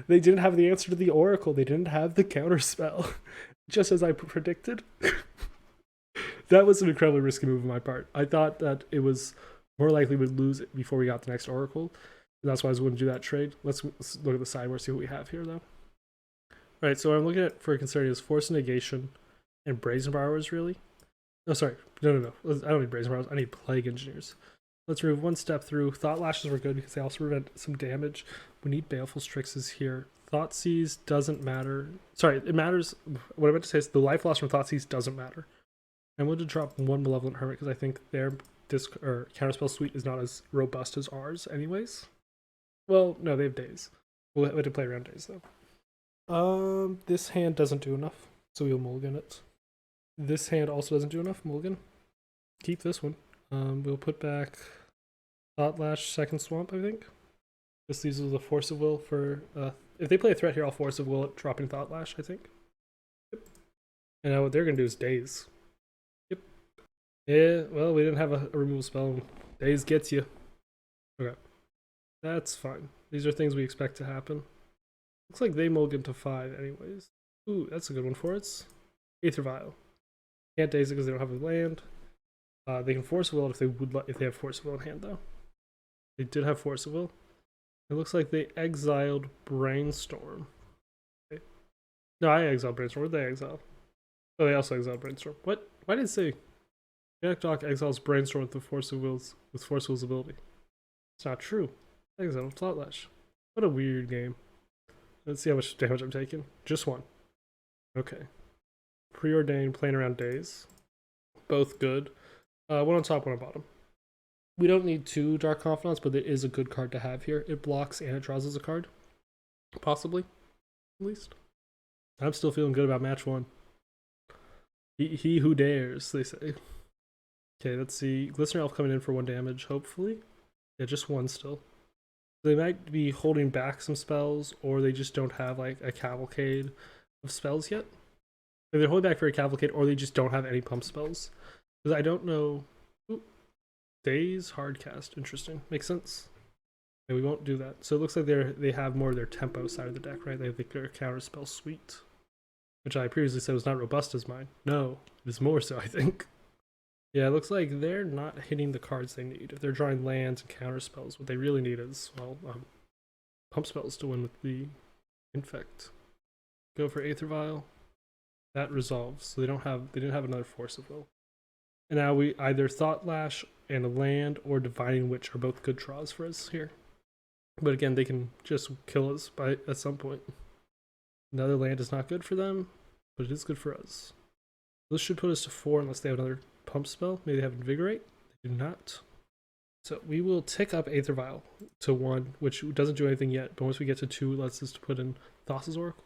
they didn't have the answer to the Oracle. They didn't have the counter spell, just as I predicted. That was an incredibly risky move on my part. I thought that it was more likely we'd lose it before we got the next Oracle. And that's why I wouldn't do that trade. Let's look at the sideboard, see what we have here, though. All right, so what I'm looking at for considering is Force Negation and Brazen Borrowers, really. No, sorry. No. I don't need Brazen Borrowers. I need Plague Engineers. Let's remove one step through. Thought Lashes were good because they also prevent some damage. We need Baleful Strixes here. Thoughtseizes doesn't matter. Sorry, it matters. What I meant to say is the life loss from Thoughtseize doesn't matter. I'm going to drop one Malevolent Hermit because I think their counterspell suite is not as robust as ours anyways. Well, no, they have days. We'll have to play around days, though. This hand doesn't do enough, so we'll mulligan it. This hand also doesn't do enough, mulligan. Keep this one. We'll put back Thoughtlash, Second Swamp, I think. This leaves us a Force of Will for... if they play a threat here, I'll Force of Will it, dropping Thoughtlash, I think. Yep. And now what they're going to do is Daze. Yep. Yeah, well, we didn't have a removal spell. Daze gets you. Okay. That's fine. These are things we expect to happen. Looks like they mulligan to 5 anyways. Ooh, that's a good one for us. Aether Vial. Can't Daze it because they don't have a land. They can Force of Will if they have Force of Will in hand, though. They did have Force of Will. It looks like they exiled Brainstorm. Okay. No, I exiled Brainstorm. What did they exile? Oh, they also exiled Brainstorm. What? Why did it say Panic Doc exiles Brainstorm with the Force of Will's ability? It's not true. I exiled Thoughtlash. What a weird game. Let's see how much damage I'm taking. Just one. Okay. Preordain, playing around days. Both good. One on top, one on bottom. We don't need 2 Dark Confidants, but it is a good card to have here. It blocks and it draws as a card. Possibly. At least. I'm still feeling good about match 1. He who dares, they say. Okay, let's see. Glistener Elf coming in for 1 damage, hopefully. Yeah, just 1 still. They might be holding back some spells, or they just don't have like a cavalcade of spells yet. If they're holding back for a cavalcade, or they just don't have any pump spells. Because I don't know. Ooh. Daze Hardcast. Interesting. Makes sense. Yeah, we won't do that. So it looks like they have more of their tempo side of the deck, right? They have their counterspell suite, which I previously said was not robust as mine. No, it is more so, I think. Yeah, it looks like they're not hitting the cards they need. If they're drawing lands and counterspells, what they really need is, well, pump spells to win with the Infect. Go for Aether Vial. That resolves. So they didn't have another Force of Will. And now we either Thoughtlash and a land or Divining Witch are both good draws for us here. But again, they can just kill us at some point. Another land is not good for them, but it is good for us. This should put us to 4 unless they have another pump spell. Maybe they have Invigorate. They do not. So we will tick up Aether Vial to 1, which doesn't do anything yet. But once we get to 2, it lets us to put in Thassa's Oracle.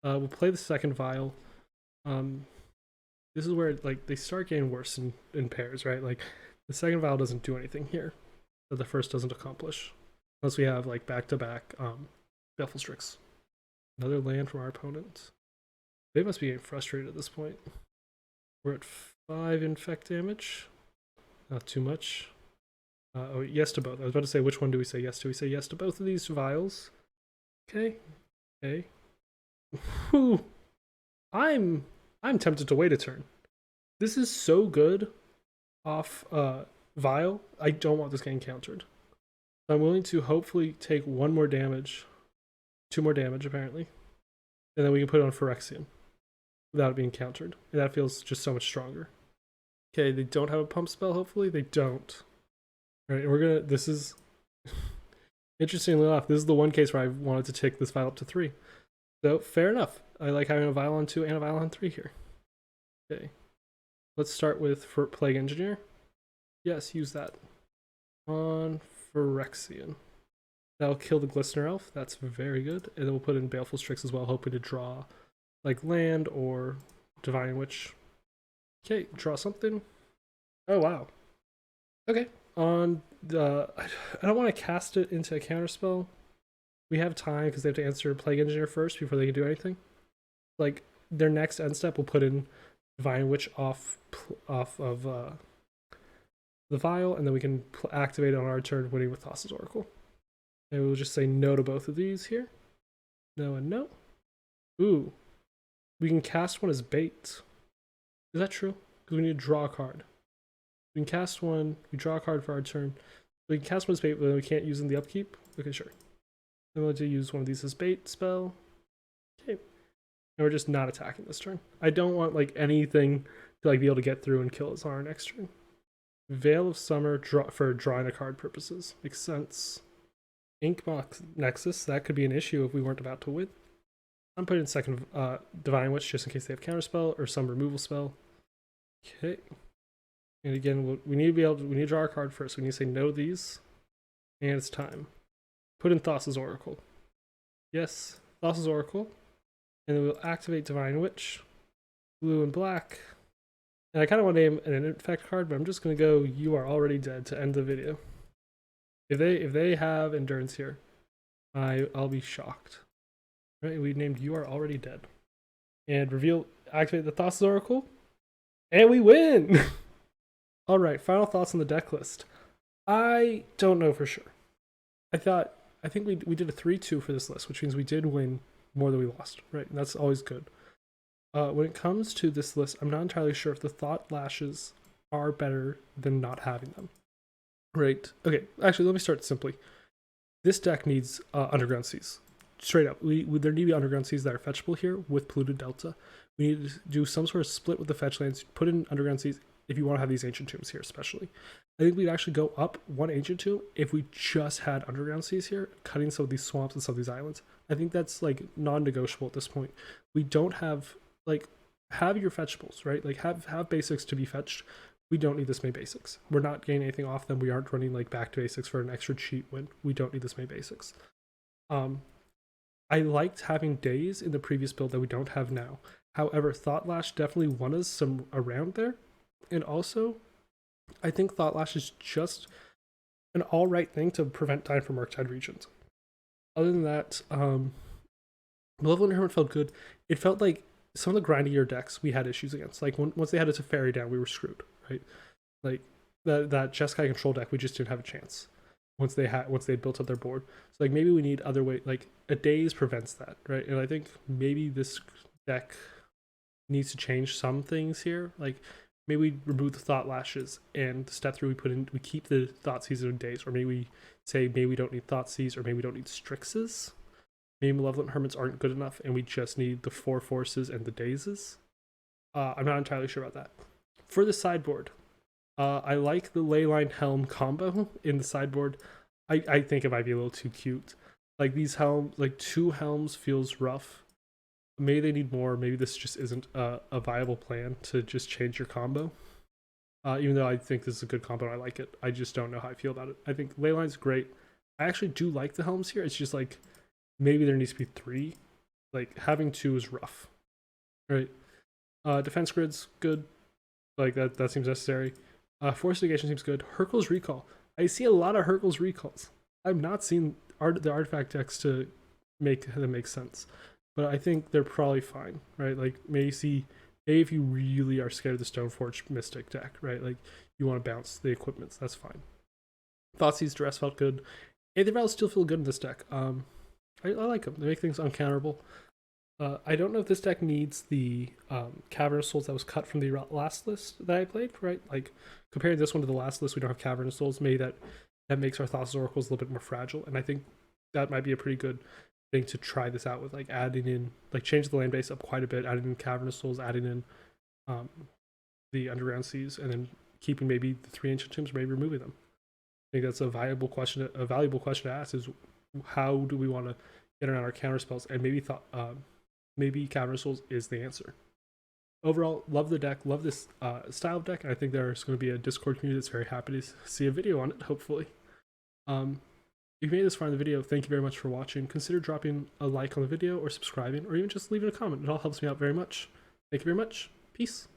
We'll play the second Vial. This is where like they start getting worse in pairs, right? Like the second Vial doesn't do anything here that the first doesn't accomplish. Unless we have like back-to-back Baleful Strix. Another land from our opponent. They must be getting frustrated at this point. We're at 5 infect damage. Not too much. Oh, yes to both. I was about to say, which one do we say yes to? We say yes to both of these vials. Okay. Okay. Whew. I'm tempted to wait a turn. This is so good off Vial. I don't want this getting countered. I'm willing to hopefully take 1 more damage. 2 more damage, apparently. And then we can put it on Phyrexian without it being countered. And that feels just so much stronger. Okay, they don't have a pump spell, hopefully. They don't. Alright, and we're gonna... This is... Interestingly enough, this is the one case where I wanted to take this Vial up to 3. So, fair enough. I like having a Vial on 2 and a Vial on 3 here. Okay. Let's start with Plague Engineer. Yes, use that. On Phyrexian. That'll kill the Glistener Elf. That's very good. And then we'll put in Baleful Strix as well, hoping to draw like land or Divine Witch. Okay, draw something. Oh, wow. Okay. On the... I don't want to cast it into a counterspell. We have time because they have to answer Plague Engineer first before they can do anything. Like, their next end step will put in Divine Witch off of the Vial, and then we can activate it on our turn, winning with Thassa's Oracle. And we'll just say no to both of these here. No and no. Ooh. We can cast one as bait. Is that true? Because we need to draw a card. We can cast one, we draw a card for our turn. We can cast one as bait, but then we can't use in the upkeep. Okay, sure. Then we'll use one of these as bait spell. Okay. And we're just not attacking this turn. I don't want like anything to like be able to get through and kill us on our next turn. Veil of Summer for drawing a card purposes. Makes sense. Inkmoth Nexus, that could be an issue if we weren't about to win. I'm putting in second Divine Witch just in case they have counterspell or some removal spell. Okay. And again, we need to draw our card first. We need to say no to these. And it's time. Put in Thassa's Oracle. Yes, Thassa's Oracle. And then we'll activate Divine Witch. Blue and black. And I kind of want to name an effect card, but I'm just going to go You Are Already Dead to end the video. If they have Endurance here, I'll be shocked. Right, we named You Are Already Dead. And activate the Thassa's Oracle. And we win! Alright, final thoughts on the deck list. I don't know for sure. I think we did a 3-2 for this list, which means we did win more than we lost, right? And that's always good. When it comes to this list, I'm not entirely sure if the Thoughtlashes are better than not having them. Right? Okay, actually, let me start simply. This deck needs Underground Seas. Straight up. There need to be Underground Seas that are fetchable here with Polluted Delta. We need to do some sort of split with the fetch lands, put in Underground Seas if you want to have these Ancient Tombs here especially. I think we'd actually go up one Ancient Tomb if we just had Underground Seas here, cutting some of these swamps and some of these islands. I think that's like non-negotiable at this point. We don't have, like, have your fetchables, right? Like have basics to be fetched. We don't need this many basics. We're not getting anything off them. We aren't running like back to basics for an extra cheat win. We don't need this many basics. I liked having days in the previous build that we don't have now. However, Thoughtlash definitely won us some around there. And also, I think Thoughtlash is just an alright thing to prevent time from Murktide regions. Other than that, Malevolent Hermit felt good. It felt like some of the grindier decks we had issues against. Like once they had a Teferi down, we were screwed, right? Like that Jeskai control deck, we just didn't have a chance. Once they built up their board. So like maybe we need other way, like a daze prevents that, right? And I think maybe this deck needs to change some things here. Like maybe we remove the Thoughtlashes and step through we keep the Thoughtseize in days, or maybe we say maybe we don't need Thoughtseize, or maybe we don't need Strixes. Maybe Malevolent Hermits aren't good enough and we just need the 4 forces and the dazes. I'm not entirely sure about that. For the sideboard, I like the Leyline Helm combo in the sideboard. I think it might be a little too cute. Like these helms, like 2 helms feels rough. Maybe they need more. Maybe this just isn't a viable plan to just change your combo. Even though I think this is a good combo, I like it. I just don't know how I feel about it. I think Leyline's great. I actually do like the helms here. It's just like maybe there needs to be 3. Like having 2 is rough, right? Defense grid's good. Like that seems necessary. Force negation seems good. Hurkyl's Recall. I see a lot of Hurkyl's Recalls. I've not seen the artifact decks to make them make sense, but I think they're probably fine, right? Like maybe if you really are scared of the Stoneforge Mystic deck, right? Like you want to bounce the equipments, that's fine. Thoughtseize Duress felt good. Aether Vial still feel good in this deck. I like them. They make things uncounterable. I don't know if this deck needs the Cavernous Souls that was cut from the last list that I played, right? Like, comparing this one to the last list, we don't have Cavernous Souls. Maybe that makes our Thassa's Oracles a little bit more fragile, and I think that might be a pretty good thing to try this out with, like adding in, like change the land base up quite a bit, adding in Cavernous Souls, adding in the Underground Seas, and then keeping maybe the 3 Ancient Tombs, maybe removing them. I think that's a valuable question to ask is how do we want to get around our counter spells, and maybe Cavernous Souls is the answer. Overall, love the deck, love this style of deck, and I think there's going to be a Discord community that's very happy to see a video on it, hopefully. If you made this far in the video, thank you very much for watching. Consider dropping a like on the video, or subscribing, or even just leaving a comment. It all helps me out very much. Thank you very much. Peace.